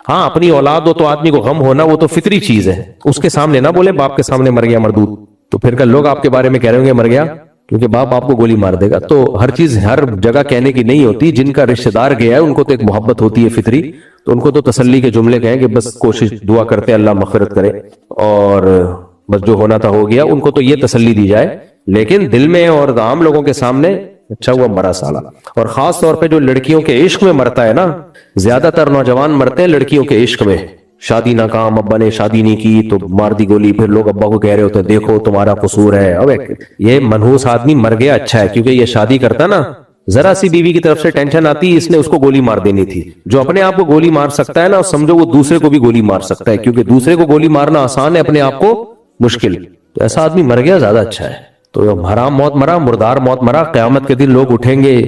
ہاں اپنی اولاد ہو تو آدمی کو غم ہونا, وہ تو فطری چیز ہے. اس کے سامنے نہ بولے باپ کے سامنے مر گیا مردود, تو پھر کل لوگ آپ کے بارے میں کہہ رہے ہوں گے مر گیا, کیونکہ باپ آپ کو گولی مار دے گا. تو ہر چیز ہر جگہ کہنے کی نہیں ہوتی. جن کا رشتہ دار گیا ہے ان کو تو ایک محبت ہوتی ہے فطری, تو ان کو تو تسلی کے جملے کہیں کہ بس کوشش دعا کرتے اللہ مغفرت کرے, اور بس جو ہونا تھا ہو گیا. ان کو تو یہ تسلی دی جائے, لیکن دل میں اور عام لوگوں کے سامنے اچھا ہوا مرا سالہ. اور خاص طور پہ جو لڑکیوں کے عشق میں مرتا ہے نا, زیادہ تر نوجوان مرتے ہیں لڑکیوں کے عشق میں. شادی ناکام, ابا نے شادی نہیں کی تو مار دی گولی, پھر لوگ ابا کو کہہ رہے ہوتے ہیں دیکھو تمہارا قصور ہے. اب یہ منحوس آدمی مر گیا اچھا ہے, کیونکہ یہ شادی کرتا نا, ذرا سی بیوی کی طرف سے ٹینشن آتی, اس نے اس کو گولی مار دینی تھی. جو اپنے آپ کو گولی مار سکتا ہے نا, سمجھو وہ دوسرے کو بھی گولی مار سکتا ہے, کیونکہ دوسرے کو گولی مارنا آسان ہے, اپنے آپ کو مشکل. تو ایسا آدمی مر گیا زیادہ اچھا ہے. تو حرام موت مرا, مردار موت مرا. قیامت کے دن لوگ اٹھیں گے,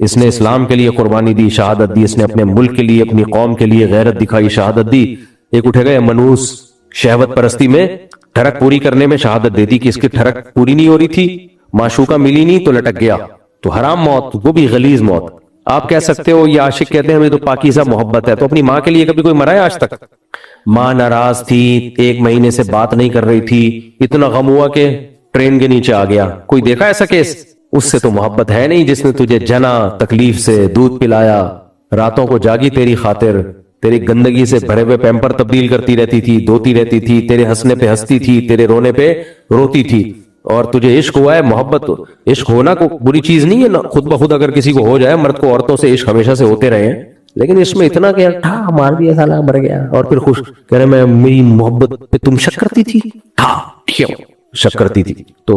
اس نے اسلام کے لیے قربانی دی, شہادت دی, اس نے اپنے ملک کے لیے, اپنی قوم کے لیے غیرت دکھائی, شہادت دی. ایک اٹھے گا منوس شہوت پرستی میں ٹھڑک پوری کرنے میں شہادت دے دی کہ اس کی ٹھڑک پوری نہیں ہو رہی تھی, معشوقہ ملی نہیں تو لٹک گیا. تو حرام موت, وہ بھی غلیظ موت. آپ کہہ سکتے ہو یہ عاشق کہتے ہیں ہمیں تو پاکیزہ محبت ہے، تو اپنی ماں کے لیے کبھی کوئی مرا ہے آج تک؟ ماں ناراض تھی، 1 مہینے سے بات نہیں کر رہی تھی، اتنا غم ہوا کہ ٹرین کے نیچے آ گیا، کوئی دیکھا ایسا کیس؟ اس سے تو محبت ہے نہیں جس نے تجھے جنا، تکلیف سے دودھ پلایا، راتوں کو جاگی تیری خاطر، تیری گندگی سے بھرے ہوئے پیمپر تبدیل کرتی رہتی تھی، دھوتی رہتی تھی، تیرے ہنسنے پہ ہنستی تھی، تیرے رونے پہ روتی تھی، اور تجھے عشق ہوا ہے۔ محبت، عشق ہونا کو بری چیز نہیں ہے نا، خود بخود اگر کسی کو ہو جائے، مرد کو عورتوں سے عشق ہمیشہ سے ہوتے رہے ہیں، لیکن اس میں اتنا کہ مار دیا سالا مر گیا، اور پھر خوش کہہ رہے میں میری محبت پہ تم شک کرتی تھی، کیوں شک کرتی تھی؟ تو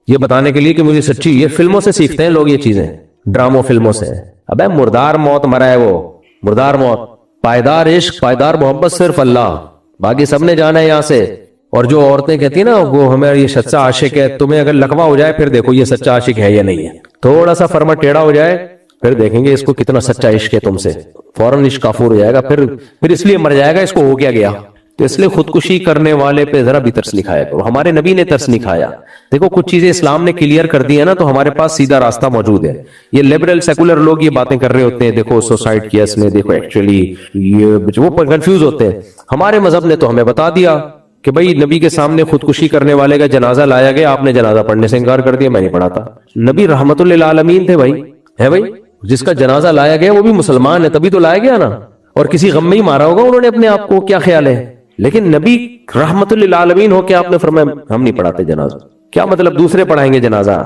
یہ بتانے کے لیے کہ مجھے سچی، یہ فلموں سے سیکھتے ہیں لوگ یہ چیزیں، ڈراموں فلموں سے۔ ابے مردار موت مرا ہے وہ، مردار موت، پائیدار عشق پائیدار محبت صرف اللہ، باقی سب نے جانا ہے یہاں سے۔ اور جو عورتیں کہتی ہیں نا وہ ہمیں یہ سچا عاشق ہے، تمہیں اگر لقوہ ہو جائے پھر دیکھو یہ سچا عاشق ہے یا نہیں ہے، تھوڑا سا فرما ٹیڑھا ہو جائے پھر دیکھیں گے اس کو کتنا سچا عشق ہے تم سے، فوراً عشق کافور ہو جائے گا، پھر اس لیے مر جائے گا، اس کو ہو کیا گیا؟ تو اس لیے خودکشی کرنے والے پہ ذرا بھی ترس نہیں کھایا کرو، ہمارے نبی نے ترس نہیں کھایا۔ دیکھو کچھ چیزیں اسلام نے کلیئر کر دی ہے نا، تو ہمارے پاس سیدھا راستہ موجود ہے۔ یہ لبرل سیکولر لوگ یہ باتیں کر رہے ہوتے ہیں، دیکھو سوسائڈ کیا اس نے، دیکھو ایکچولی یہ وہ کنفیوز ہوتے ہیں۔ ہمارے مذہب نے تو ہمیں بتا دیا کہ بھئی نبی کے سامنے خودکشی کرنے والے کا جنازہ لایا گیا، آپ نے جنازہ پڑھنے سے انکار کر دیا، میں نہیں پڑھاتا۔ نبی رحمت للعالمین تھے بھائی، ہے بھئی، جس کا جنازہ لایا گیا وہ بھی مسلمان ہے، تبھی تو لایا گیا نا، اور کسی غم میں ہی مارا ہوگا انہوں نے اپنے آپ کو، کیا خیال ہے؟ لیکن نبی رحمت للعالمین ہو کے آپ نے فرمایا ہم نہیں پڑھاتے جنازہ، کیا مطلب دوسرے پڑھائیں گے جنازہ؟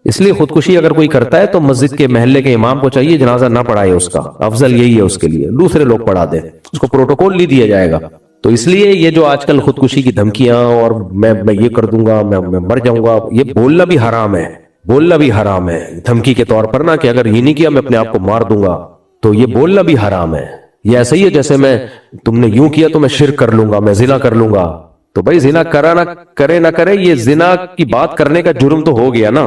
اس لیے خودکشی اگر کوئی کرتا ہے تو مسجد کے محلے کے امام کو چاہیے جنازہ نہ پڑھائے، اس کا افضل یہی ہے اس کے لیے، دوسرے لوگ پڑھا دیں، اس کو پروٹوکول نہیں دیا جائے گا۔ تو اس لیے یہ جو آج کل خودکشی کی دھمکیاں اور میں یہ کر دوں گا، میں مر جاؤں گا، یہ بولنا بھی حرام ہے، بولنا بھی حرام ہے دھمکی کے طور پر نا، کہ اگر یہ نہیں کیا میں اپنے آپ کو مار دوں گا، تو یہ بولنا بھی حرام ہے۔ یہ ایسا ہی ہے جیسے تم نے یوں کیا تو میں شرک کر لوں گا، میں زنا کر لوں گا، تو بھائی زنا کرا نہ کرے نہ کرے، یہ زنا کی بات کرنے کا جرم تو ہو گیا نا۔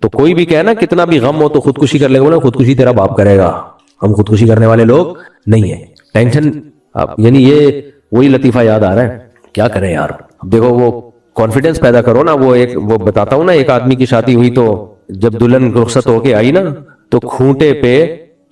تو کوئی بھی کہے نا کتنا بھی غم ہو تو خودکشی کر لے گا، خودکشی تیرا باپ کرے گا، ہم خودکشی کرنے والے لوگ نہیں ہیں۔ ٹینشن یعنی یہ وہی لطیفہ یاد آ رہا ہے، کیا کریں یار؟ دیکھو وہ کانفیڈنس پیدا کرو نا، وہ بتاتا ہوں نا، ایک آدمی کی شادی ہوئی تو جب دلہن رخصت ہو کے آئی نا تو کھونٹے پہ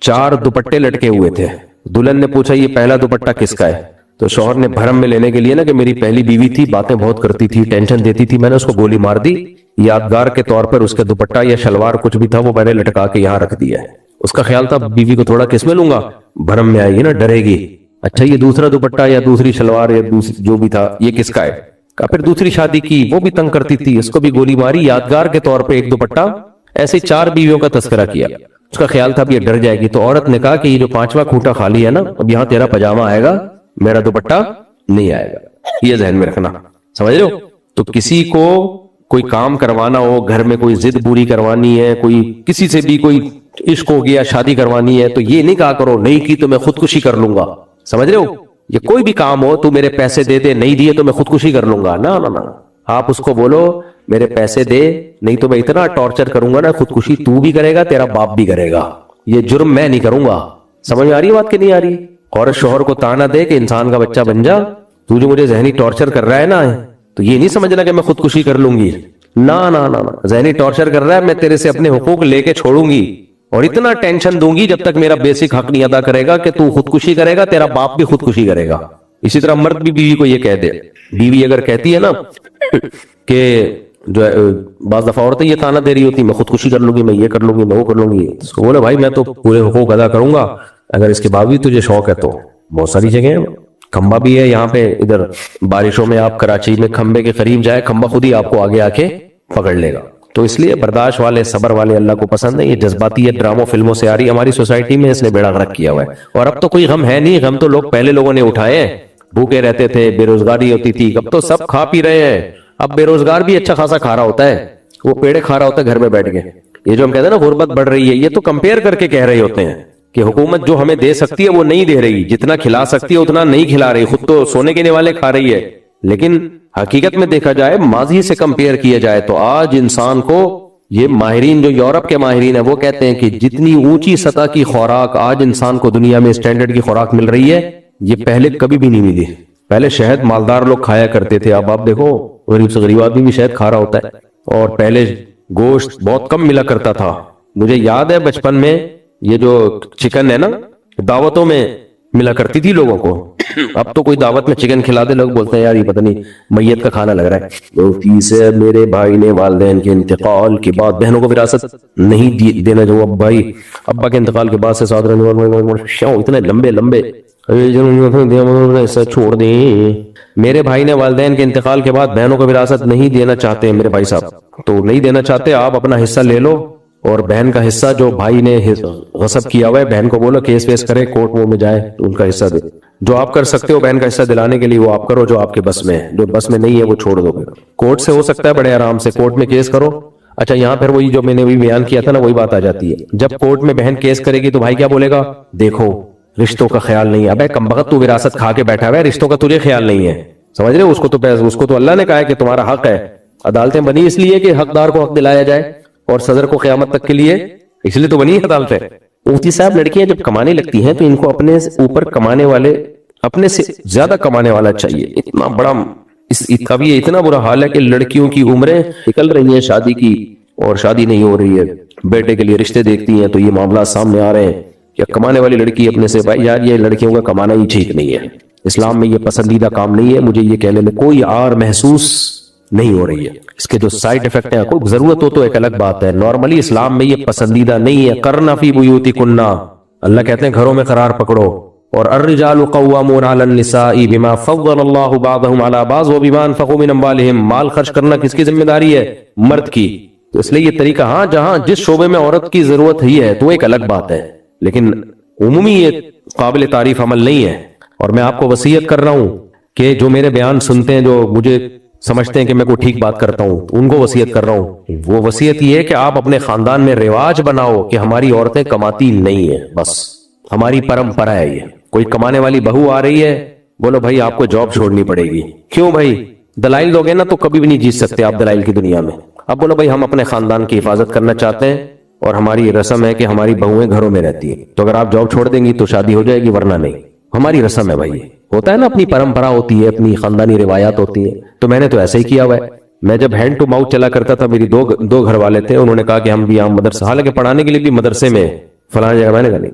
4 دوپٹے لٹکے ہوئے تھے۔ دلہن نے پوچھا یہ پہلا دوپٹہ کس کا ہے؟ تو شوہر نے بھرم میں لینے کے لیے نا کہ میری پہلی بیوی تھی، باتیں بہت کرتی تھی، ٹینشن دیتی تھی، میں نے اس کو گولی مار دی، یادگار کے طور پر اس کا دوپٹہ یا شلوار کچھ بھی تھا وہ میں نے لٹکا کے یہاں رکھ دیا ہے۔ اس کا خیال تھا بیوی کو تھوڑا کس میں لوں گا، بھرم میں آئے گی نا، ڈرے گی، اچھا یہ دوسرا دوپٹہ یا دوسری شلوار یا جو بھی تھا یہ کس کا ہے؟ کہا پھر دوسری شادی کی، وہ بھی تنگ کرتی تھی، اس کو بھی گولی ماری، یادگار کے طور پہ ایک دوپٹہ، ایسے 4 بیویوں کا تذکرہ کیا۔ اس کا خیال تھا اب یہ ڈر جائے گی، تو عورت نے کہا کہ یہ جو 5واں کھوٹا خالی ہے نا، اب یہاں تیرا پاجامہ آئے گا، میرا دوپٹہ نہیں آئے گا، یہ ذہن میں رکھنا، سمجھ رہے ہو؟ تو کسی کو کوئی کام کروانا ہو، گھر میں کوئی ضد پوری کروانی ہے، کوئی کسی سے بھی کوئی عشق ہو گیا، شادی کروانی ہے، تو یہ نہیں کہا کرو نہیں کی تو میں خودکشی کر لوں گا، سمجھ رہے ہو؟ یہ کوئی بھی کام ہو، تو میرے پیسے دے دے، نہیں دیے تو میں خودکشی کر لوں گا، نہ نہ نہ، آپ اس کو بولو میرے پیسے دے، نہیں تو میں اتنا ٹارچر کروں گا نا، خودکشی تو بھی کرے گا، تیرا باپ بھی کرے گا، یہ جرم میں نہیں کروں گا۔ سمجھ میں آ رہی ہے بات کہ نہیں آ رہی؟ عورت شوہر کو تانا دے کہ انسان کا بچہ بن جا، تو جو مجھے ذہنی ٹارچر کر رہا ہے نا، تو یہ نہیں سمجھنا کہ میں خودکشی کر لوں گی، نہ نہ نہ، ذہنی ٹارچر کر رہا ہے، میں تیرے سے اپنے حقوق لے کے چھوڑوں گی، اور اتنا ٹینشن دوں گی جب تک میرا بیسک حق نہیں ادا کرے گا کہ تو خودکشی کرے گا، تیرا باپ بھی خودکشی کرے گا۔ اسی طرح مرد بھی بیوی کو یہ کہہ دے، بیوی اگر کہتی ہے نا کہ جو بعض دفعہ عورتیں یہ تانا دے رہی ہوتی میں خودکشی کر لوں گی، میں یہ کر لوں گی، میں وہ کر لوں گی، اس کو بولے بھائی میں تو پورے حقوق ادا کروں گا، اگر اس کے باوجود تجھے شوق ہے تو بہت ساری جگہیں کھمبا بھی ہے یہاں پہ، ادھر بارشوں میں آپ کراچی میں کھمبے کے قریب جائے، کھمبا خود ہی آپ کو آگے آ کے پکڑ لے گا۔ تو اس لیے برداشت والے، صبر والے اللہ کو پسند ہے۔ یہ جذباتیت ڈراموں فلموں سے آ رہی ہماری سوسائٹی میں، اس نے بیڑا غرق کیا ہوا ہے، اور اب تو کوئی غم ہے نہیں، غم تو لوگ پہلے لوگوں نے اٹھائے ہیں، بھوکے رہتے تھے، بے روزگاری ہوتی تھی، اب تو سب کھا پی رہے ہیں، اب بے روزگار بھی اچھا خاصا کھا رہا ہوتا ہے، وہ پیڑے کھا رہا ہوتا ہے گھر میں بیٹھ کے۔ یہ جو ہم کہتے ہیں نا غربت بڑھ رہی ہے، یہ تو کمپیئر کر کے کہہ رہے ہوتے ہیں کہ حکومت جو ہمیں دے سکتی ہے وہ نہیں دے رہی، جتنا کھلا سکتی ہے اتنا نہیں کھلا رہی، خود تو سونے کے نیوالے کھا رہی ہے۔ لیکن حقیقت میں دیکھا جائے، ماضی سے کمپیئر کیا جائے تو آج انسان کو، یہ ماہرین جو یورپ کے ماہرین ہیں وہ کہتے ہیں کہ جتنی اونچی سطح کی خوراک آج انسان کو دنیا میں اسٹینڈرڈ کی خوراک مل رہی ہے، یہ پہلے کبھی بھی نہیں ملی۔ پہلے شہد مالدار لوگ کھایا کرتے تھے، اب آپ دیکھو غریب سے غریب آدمی بھی شہد کھا رہا ہوتا ہے، اور پہلے گوشت بہت کم ملا کرتا تھا۔ مجھے یاد ہے بچپن میں یہ جو چکن ہے نا دعوتوں میں ملا کرتی تھی لوگوں کو، اب تو کوئی دعوت میں چکن کھلا دے لوگ بولتے ہیں یار یہ پتہ نہیں میت کا کھانا لگ رہا ہے۔ مفتی سے میرے بھائی نے والدین کے انتقال کے بعد بہنوں کو وراثت نہیں دینا، جو اب بھائی ابا کے انتقال کے بعد سے ساتھ رہنے والے اتنے لمبے لمبے ایسا چھوڑ دیں۔ میرے بھائی نے والدین کے انتقال کے بعد بہنوں کو وراثت نہیں دینا چاہتے میرے بھائی صاحب، تو نہیں دینا چاہتے، آپ اپنا حصہ لے لو اور بہن کا حصہ جو بھائی نے غصب کیا ہوا ہے بہن کو بولو کیس ویس کرے کورٹ وہ میں جائے تو ان کا حصہ دے، جو آپ کر سکتے ہو بہن کا حصہ دلانے کے لیے وہ آپ کرو، جو آپ کے بس میں ہے، جو بس میں نہیں ہے وہ چھوڑ دو۔ کورٹ سے ہو سکتا ہے بڑے آرام سے کورٹ میں کیس کرو۔ اچھا یہاں پھر وہی جو میں نے بھی بیان کیا تھا نا وہی بات آ جاتی ہے، جب کورٹ میں بہن کیس کرے گی تو بھائی کیا بولے گا، دیکھو رشتوں کا خیال نہیں ہے، ابے کمبخت تو وراثت کھا کے بیٹھا ہوا ہے، رشتوں کا تجھے خیال نہیں ہے، سمجھ رہے ہو، اس کو تو اللہ نے کہا ہے کہ تمہارا حق ہے، عدالتیں بنی اس لیے کہ حقدار کو حق دلایا جائے اور صدر کو قیامت تک کے لیے، اس لیے تو بنی عدالتیں۔ مفتی صاحب لڑکیاں جب کمانے لگتی ہیں تو ان کو اپنے اوپر کمانے والے، اپنے سے زیادہ کمانے والا چاہیے، اتنا بڑا کبھی اتنا برا حال ہے کہ لڑکیوں کی عمریں نکل رہی ہیں شادی کی اور شادی نہیں ہو رہی ہے، بیٹے کے لیے رشتے دیکھتی ہیں تو یہ معاملات سامنے آ رہے ہیں کہ کمانے والی لڑکی اپنے سے، بھائی یار یہ لڑکیوں کا کمانا ہی ٹھیک نہیں ہے، اسلام میں یہ پسندیدہ کام نہیں ہے، مجھے یہ کہنے میں کوئی عار محسوس نہیں ہو رہی ہے، اس کے جو سائیڈ ایفیکٹ ہیں کوئی ضرورت ہو تو ایک الگ بات ہے، نارملی اسلام میں یہ پسندیدہ نہیں ہے۔ کرنا فی بیوتکن، اللہ کہتے ہیں گھروں میں قرار پکڑو، اور الرجال قوامون علی النساء بما فضل اللہ بعضهم علی بعض وبما انفقوا من اموالهم، مال خرچ کرنا کس کی ذمہ داری ہے، مرد کی، تو اس لیے یہ طریقہ ہاں جہاں جس شعبے میں عورت کی ضرورت ہی ہے تو ایک الگ بات ہے، لیکن عمومی یہ قابل تعریف عمل نہیں ہے۔ اور میں آپ کو وصیت کر رہا ہوں کہ جو میرے بیان سنتے ہیں، جو مجھے سمجھتے ہیں کہ میں کوئی ٹھیک بات کرتا ہوں، ان کو وصیت کر رہا ہوں، وہ وصیت یہ ہے کہ آپ اپنے خاندان میں رواج بناؤ کہ ہماری عورتیں کماتی نہیں ہیں، بس ہماری پرمپرا ہے یہ، کوئی کمانے والی بہو آ رہی ہے بولو بھائی آپ کو جاب چھوڑنی پڑے گی، کیوں بھائی، دلائل دو گے نا تو کبھی بھی نہیں جیت سکتے آپ دلائل کی دنیا میں، اب بولو بھائی ہم اپنے خاندان کی حفاظت کرنا چاہتے ہیں اور ہماری رسم ہے کہ ہماری بہویں گھروں میں رہتی ہیں، تو اگر آپ جاب چھوڑ دیں گی تو شادی ہو جائے گی ورنہ نہیں، ہماری رسم ہے بھائی، ہوتا ہے نا اپنی پرمپرا ہوتی ہے، اپنی خاندانی روایات ہوتی ہیں، تو میں نے تو ایسے ہی کیا ہوا ہے۔ میں جب ہینڈ ٹو ماؤتھ چلا کرتا تھا، میری دو گھر والے تھے، انہوں نے کہا کہ ہم بھی یہاں مدرسہ، حالانکہ پڑھانے کے لیے بھی مدرسے میں فلاں جگہ، میں نے کہا نہیں،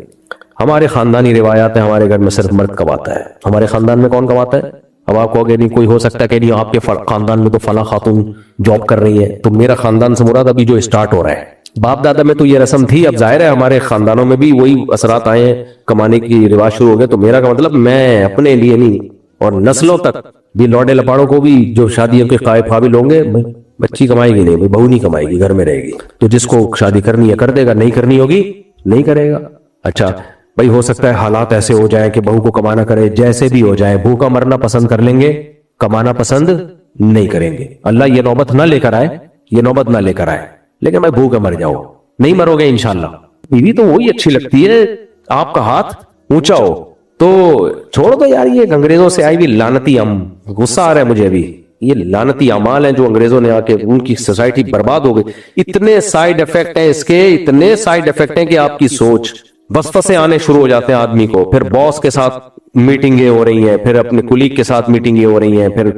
ہمارے خاندانی روایات ہیں، ہمارے گھر میں صرف مرد کماتا ہے، ہمارے خاندان میں کون کماتا ہے؟ اب آپ کہو گے نہیں کوئی ہو سکتا ہے کہ نہیں آپ کے خاندان میں تو فلاں خاتون جاب کر رہی ہے، تو میرا خاندان سے مراد ابھی جو اسٹارٹ ہو رہا ہے، باپ دادا میں تو یہ رسم تھی، اب ظاہر ہے ہمارے خاندانوں میں بھی وہی اثرات آئے ہیں، کمانے کی رواج شروع ہو گئے، تو میرا کا مطلب میں اپنے لیے نہیں اور نسلوں تک بھی، لوڈے لپاڑوں کو بھی جو شادیوں کے قابل ہوں گے، بچی کمائے گی نہیں، بہو نہیں کمائے گی، گھر میں رہے گی، تو جس کو شادی کرنی ہے کر دے گا، نہیں کرنی ہوگی نہیں کرے گا۔ اچھا بھائی ہو سکتا ہے حالات ایسے ہو جائیں کہ بہو کو کمانا کرے، جیسے بھی ہو جائے، بھوکا مرنا پسند کر لیں گے، کمانا پسند نہیں کریں گے، اللہ یہ نوبت نہ لے کر آئے، یہ نوبت نہ لے کر آئے، لیکن میں بھوکا مر جاؤ، نہیں مرو گے انشاءاللہ، بیوی تو وہی اچھی لگتی ہے آپ کا ہاتھ اونچا ہو، تو چھوڑ دو یار یہ انگریزوں سے آئی بھی لعنتی غصہ آ رہا ہے مجھے ابھی، یہ لعنتی اعمال ہیں جو انگریزوں نے آ کے، ان کی سوسائٹی برباد ہو گئی، اتنے سائیڈ ایفیکٹ ہیں اس کے، اتنے سائیڈ ایفیکٹ ہیں کہ آپ کی سوچ، وسوسے آنے شروع ہو جاتے ہیں آدمی کو، پھر باس کے ساتھ میٹنگیں ہو رہی ہیں، پھر اپنے کلیگ کے ساتھ میٹنگیں ہو رہی ہیں، پھر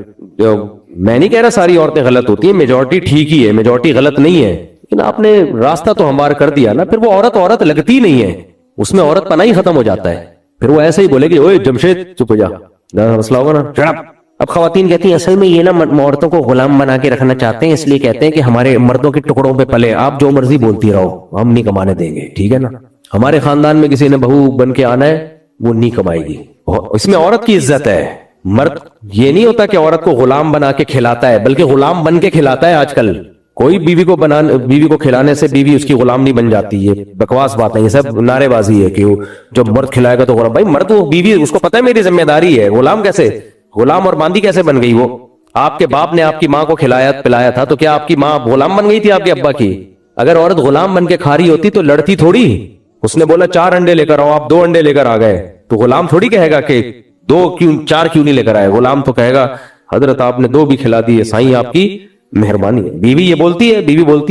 میں نہیں کہہ رہا ساری عورتیں غلط ہوتی ہیں، میجورٹی ٹھیک ہی ہے، میجورٹی غلط نہیں ہے، لیکن آپ نے راستہ تو ہموار کر دیا نا، پھر وہ عورت لگتی نہیں ہے، اس میں عورت پناہ ہی ختم ہو جاتا ہے، پھر وہ ایسے ہی بولے گی اوے جمشید چپ ہو جا، مسئلہ ہوگا نا۔ اب خواتین کہتی ہیں اصل میں یہ نا عورتوں کو غلام بنا کے رکھنا چاہتے ہیں، اس لیے کہتے ہیں کہ ہمارے مردوں کے ٹکڑوں پہ پلے، آپ جو مرضی بولتی رہو ہم نہیں کمانے دیں گے، ٹھیک ہے نا، ہمارے خاندان میں کسی نے بہو بن کے آنا ہے وہ نہیں کمائے گی، اس میں عورت کی عزت ہے، مرد یہ نہیں ہوتا کہ عورت کو غلام بنا کے کھلاتا ہے، بلکہ غلام بن کے کھلاتا ہے آج کل، کوئی بیوی کو کھلانے سے بیوی اس کی غلام نہیں بن جاتی، یہ بکواس بات ہے، یہ سب نعرے بازی ہے کہ جب مرد کھلائے گا تو غلام، بھائی مرد وہ بیوی اس کو پتہ ہے میری ذمہ داری ہے، غلام کیسے، غلام اور باندی کیسے بن گئی وہ، آپ کے باپ نے آپ کی ماں کو کھلایا پلایا تھا تو کیا آپ کی ماں غلام بن گئی تھی آپ کے ابا کی؟ اگر عورت غلام بن کے کھا رہی ہوتی تو لڑتی تھوڑی، اس نے بولا 4 انڈے لے کر آؤ، آپ 2 انڈے لے کر آ گئے، تو غلام تھوڑی کہے گا کہ 4 کیوں نہیں لے کر آئے، غلام تو کہے گا حضرت آپ نے 2 بھی کھلا دیے، سائیں آپ کی مہربانی ہے۔ بیوی یہ بولتی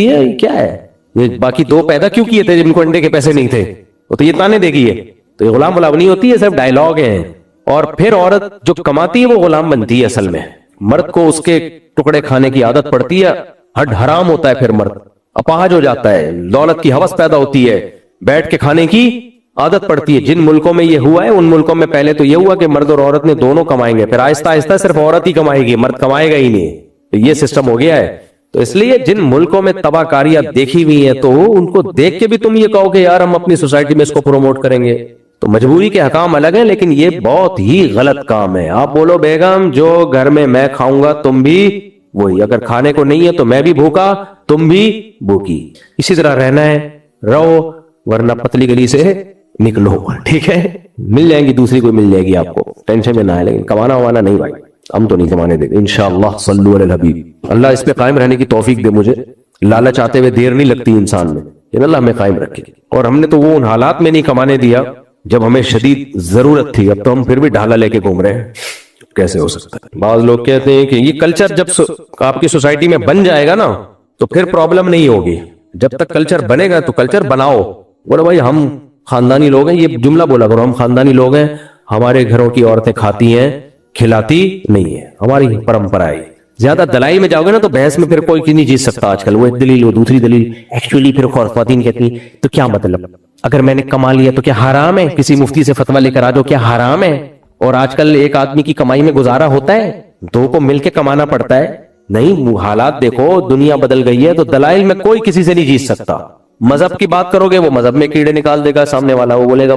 ہے کیا ہے یہ باقی 2 پیدا کیوں کیے تھے جن کو انڈے کے پیسے نہیں تھے، وہ تو یہ تانے دے گی ہے، تو یہ غلام نہیں ہوتی ہے، سب ڈائیلاگ ہیں۔ اور پھر عورت جو کماتی ہے وہ غلام بنتی ہے، اصل میں مرد کو اس کے ٹکڑے کھانے کی عادت پڑتی ہے، ہڈ حرام ہوتا ہے، پھر مرد اپاہج ہو جاتا ہے، دولت کی ہوس پیدا ہوتی ہے، بیٹھ کے کھانے کی عادت پڑتی ہے. جن ملکوں میں یہ ہوا ہے ان ملکوں میں پہلے تو یہ ہوا کہ مرد اور عورت نے دونوں کمائیں گے, پھر آہستہ آہستہ صرف عورت ہی کمائے گی, مرد کمائے گا ہی نہیں. تو یہ سسٹم ہو گیا ہے. تو اس لیے جن ملکوں میں تباہ کاریاں دیکھی ہوئی ہیں تو ان کو دیکھ کے بھی تم یہ کہو کہ یار ہم اپنی سوسائٹی میں اس کو پروموٹ کریں گے, تو مجبوری کے حکام الگ ہیں, لیکن یہ بہت ہی غلط کام ہے. آپ بولو بیگم جو گھر میں میں کھاؤں گا تم بھی وہی, اگر کھانے کو نہیں ہے تو میں بھی بھوکا تم بھی بھوکی. اسی طرح رہنا ہے رہو, ورنہ پتلی گلی سے نکلو. ٹھیک ہے, مل جائیں گی, دوسری کوئی مل جائے گی آپ کو, ٹینشن میں نہ ہے. لیکن کمانا ومانا نہیں بھائی, ہم تو نہیں کمانے دیں گے انشاءاللہ. صلو علی الحبیب. اللہ اس پہ قائم رہنے کی توفیق دے مجھے. لالچ آتے ہوئے دیر نہیں لگتی انسان میں, کہ اللہ ہمیں قائم رکھے. اور ہم نے تو وہ ان حالات میں نہیں کمانے دیا جب ہمیں شدید ضرورت تھی, اب تو ہم پھر بھی ڈھالا لے کے گھوم رہے ہیں. کیسے ہو سکتا ہے؟ بعض لوگ کہتے ہیں کہ یہ کلچر جب آپ کی سوسائٹی میں بن جائے گا نا تو پھر پرابلم نہیں ہوگی. جب تک کلچر بنے گا تو کلچر بناؤ. بولو بھائی ہم خاندانی لوگ ہیں, یہ جملہ بولا کرو, ہم خاندانی لوگ ہیں, ہمارے گھروں کی عورتیں کھاتی ہیں کھلاتی نہیں ہے, ہماری پرمپرا ہے. زیادہ دلائی میں جاؤ گے نا تو بحث میں پھر کوئی نہیں جیت سکتا. آج کل وہ ایک دلیل وہ دوسری دلیل, ایکچولی پھر خواتین کہتی تو کیا مطلب, اگر میں نے کما لیا تو کیا حرام ہے؟ کسی مفتی سے فتویٰ لے کر آ جاؤ کیا حرام ہے؟ اور آج کل ایک آدمی کی کمائی میں گزارا ہوتا ہے, دو کو مل کے کمانا پڑتا ہے. نہیں, حالات دیکھو, دنیا بدل گئی ہے, تو دلائل میں کوئی کسی سے نہیں جیت سکتا. مذہب کی بات کرو گے وہ مذہب میں کیڑے نکال دے گا سامنے والا, وہ بولے گا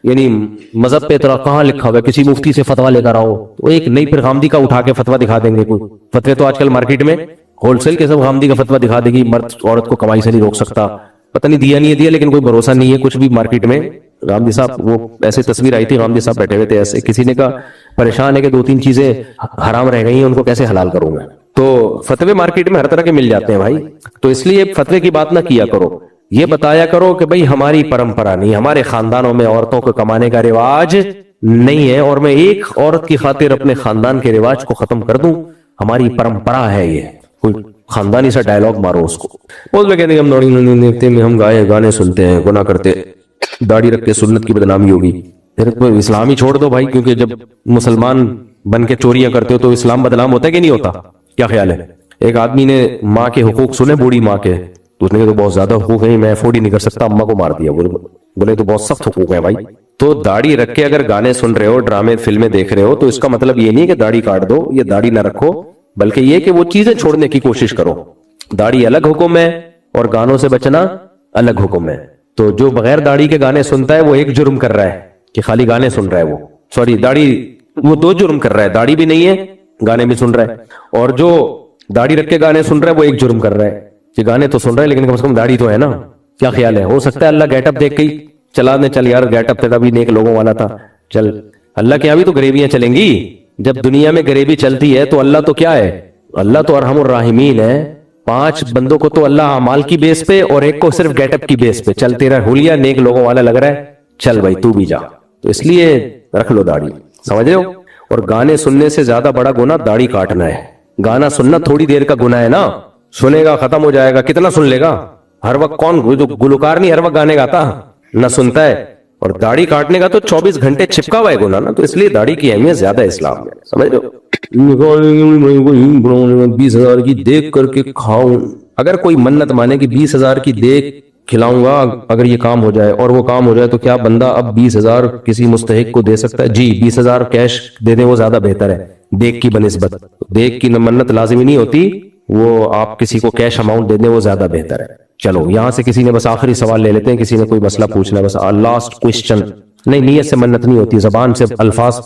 یعنی مذہب پہ اتنا کہاں لکھا ہوا ہے, کسی مفتی سے فتویٰ لے کر آؤ, تو ایک نئی پھر غامدی کا اٹھا کے فتویٰ دکھا دیں گے. کوئی فتوے تو آج کل مارکیٹ میں ہول سیل کے سب غامدی کا فتویٰ دکھا دے گی, مرد عورت کو کمائی سے نہیں روک سکتا. پتہ نہیں دیا نہیں ہے دیا, لیکن کوئی بھروسہ نہیں ہے کچھ بھی مارکیٹ میں. غامدی صاحب وہ ایسے تصویر آئی تھی, غامدی صاحب بیٹھے ہوئے تھے ایسے, کسی نے کہا پریشان ہے کہ 2-3 چیزیں حرام رہ گئی ہیں, ان کو کیسے حلال کروں گا. تو فتوے مارکیٹ میں ہر طرح کے مل جاتے ہیں بھائی. تو اس لیے فتوے کی بات نہ کیا کرو, یہ بتایا کرو کہ بھئی ہماری پرمپرا نہیں, ہمارے خاندانوں میں عورتوں کو کمانے کا رواج نہیں ہے, اور میں ایک عورت کی خاطر اپنے خاندان کے رواج کو ختم کر دوں, ہماری پرمپرا ہے یہ. کوئی خاندانی سا ڈائلوگ مارو اس کو. بول میں کہتے ہیں ہم گانے سنتے ہیں, گناہ کرتے, داڑھی رکھ کے سنت کی بدنامی ہوگی. پھر تو اسلام ہی چھوڑ دو بھائی, کیونکہ جب مسلمان بن کے چوریاں کرتے ہو تو اسلام بدنام ہوتا ہے کہ نہیں ہوتا؟ کیا خیال ہے؟ ایک آدمی نے ماں کے حقوق سنے, بوڑھی ماں کے, تو اس نے کہا تو بہت زیادہ حقوق ہیں, میں افورڈ ہی نہیں کر سکتا, اماں کو مار دیا. بولے تو بہت سخت حقوق ہے بھائی. تو داڑھی رکھ کے اگر گانے سن رہے ہو, ڈرامے فلمیں دیکھ رہے ہو, تو اس کا مطلب یہ نہیں کہ داڑھی کاٹ دو یا داڑھی نہ رکھو, بلکہ یہ کہ وہ چیزیں چھوڑنے کی کوشش کرو. داڑھی الگ حکم ہے اور گانوں سے بچنا الگ حکم ہے. تو جو بغیر داڑھی کے گانے سنتا ہے وہ ایک جرم کر رہا ہے کہ خالی گانے سن رہا ہے, وہ سوری داڑھی, وہ 2 جرم کر رہا ہے, داڑھی بھی نہیں ہے گانے بھی سن رہا ہے, اور جو داڑھی رکھ کے گانے سن رہا ہے وہ ایک جرم کر رہا ہے کہ گانے تو سن رہا ہے لیکن کم سے کم داڑھی تو ہے نا. کیا خیال ہے؟ ہو سکتا ہے اللہ گیٹ اپ دیکھ کے چلا دے, چل یار گیٹ اپ تیرا بھی نیک لوگوں والا تھا, چل. اللہ کے یہاں بھی تو غریبیاں چلیں گی. جب دنیا میں غریبی چلتی ہے تو اللہ تو کیا ہے, اللہ تو ارحم الراحمین ہے. 5 بندوں کو تو اللہ اعمال کی بیس پہ اور ایک کو صرف گیٹ اپ کی بیس پہ, چل تیرا ہولیا نیک لوگوں والا لگ رہا ہے, چل بھائی تو بھی جا. تو اس لیے رکھ لو داڑھی, سمجھ رہے ہو. اور گانے سننے سے زیادہ بڑا گناہ داڑھی کاٹنا ہے. گانا سننا تھوڑی دیر کا گناہ ہے نا, سنے گا ختم ہو جائے گا, کتنا سن لے گا ہر وقت. کون گلوکار نہیں ہر وقت گانے گاتا, نہ سنتا ہے. اور داڑھی کاٹنے کا تو 24 گھنٹے چھپکا ہوا ہے گناہ نا, تو اس لیے داڑھی کی اہمیت زیادہ ہے اسلام میں, سمجھ رہے ہو. 20,000 کی دیکھ کر کے کھاؤں, اگر کوئی منت مانے کہ 20,000 کی دیکھ کھلاؤں گا اگر یہ کام ہو جائے, اور وہ کام ہو جائے, تو کیا بندہ اب 20,000 کسی مستحق کو دے سکتا ہے؟ جی 20,000 کیش دے دیں, وہ زیادہ بہتر ہے دیکھ کی بنسبت. دیکھ کی منت لازمی نہیں ہوتی, وہ آپ کسی کو کیش اماؤنٹ دے دیں وہ زیادہ بہتر ہے. چلو یہاں سے کسی نے بس آخری سوال لے لیتے ہیں, کسی نے کوئی مسئلہ پوچھنا ہے, بس لاسٹ کوسچن. نہیں, نیت سے منت نہیں ہوتی, زبان سے الفاظ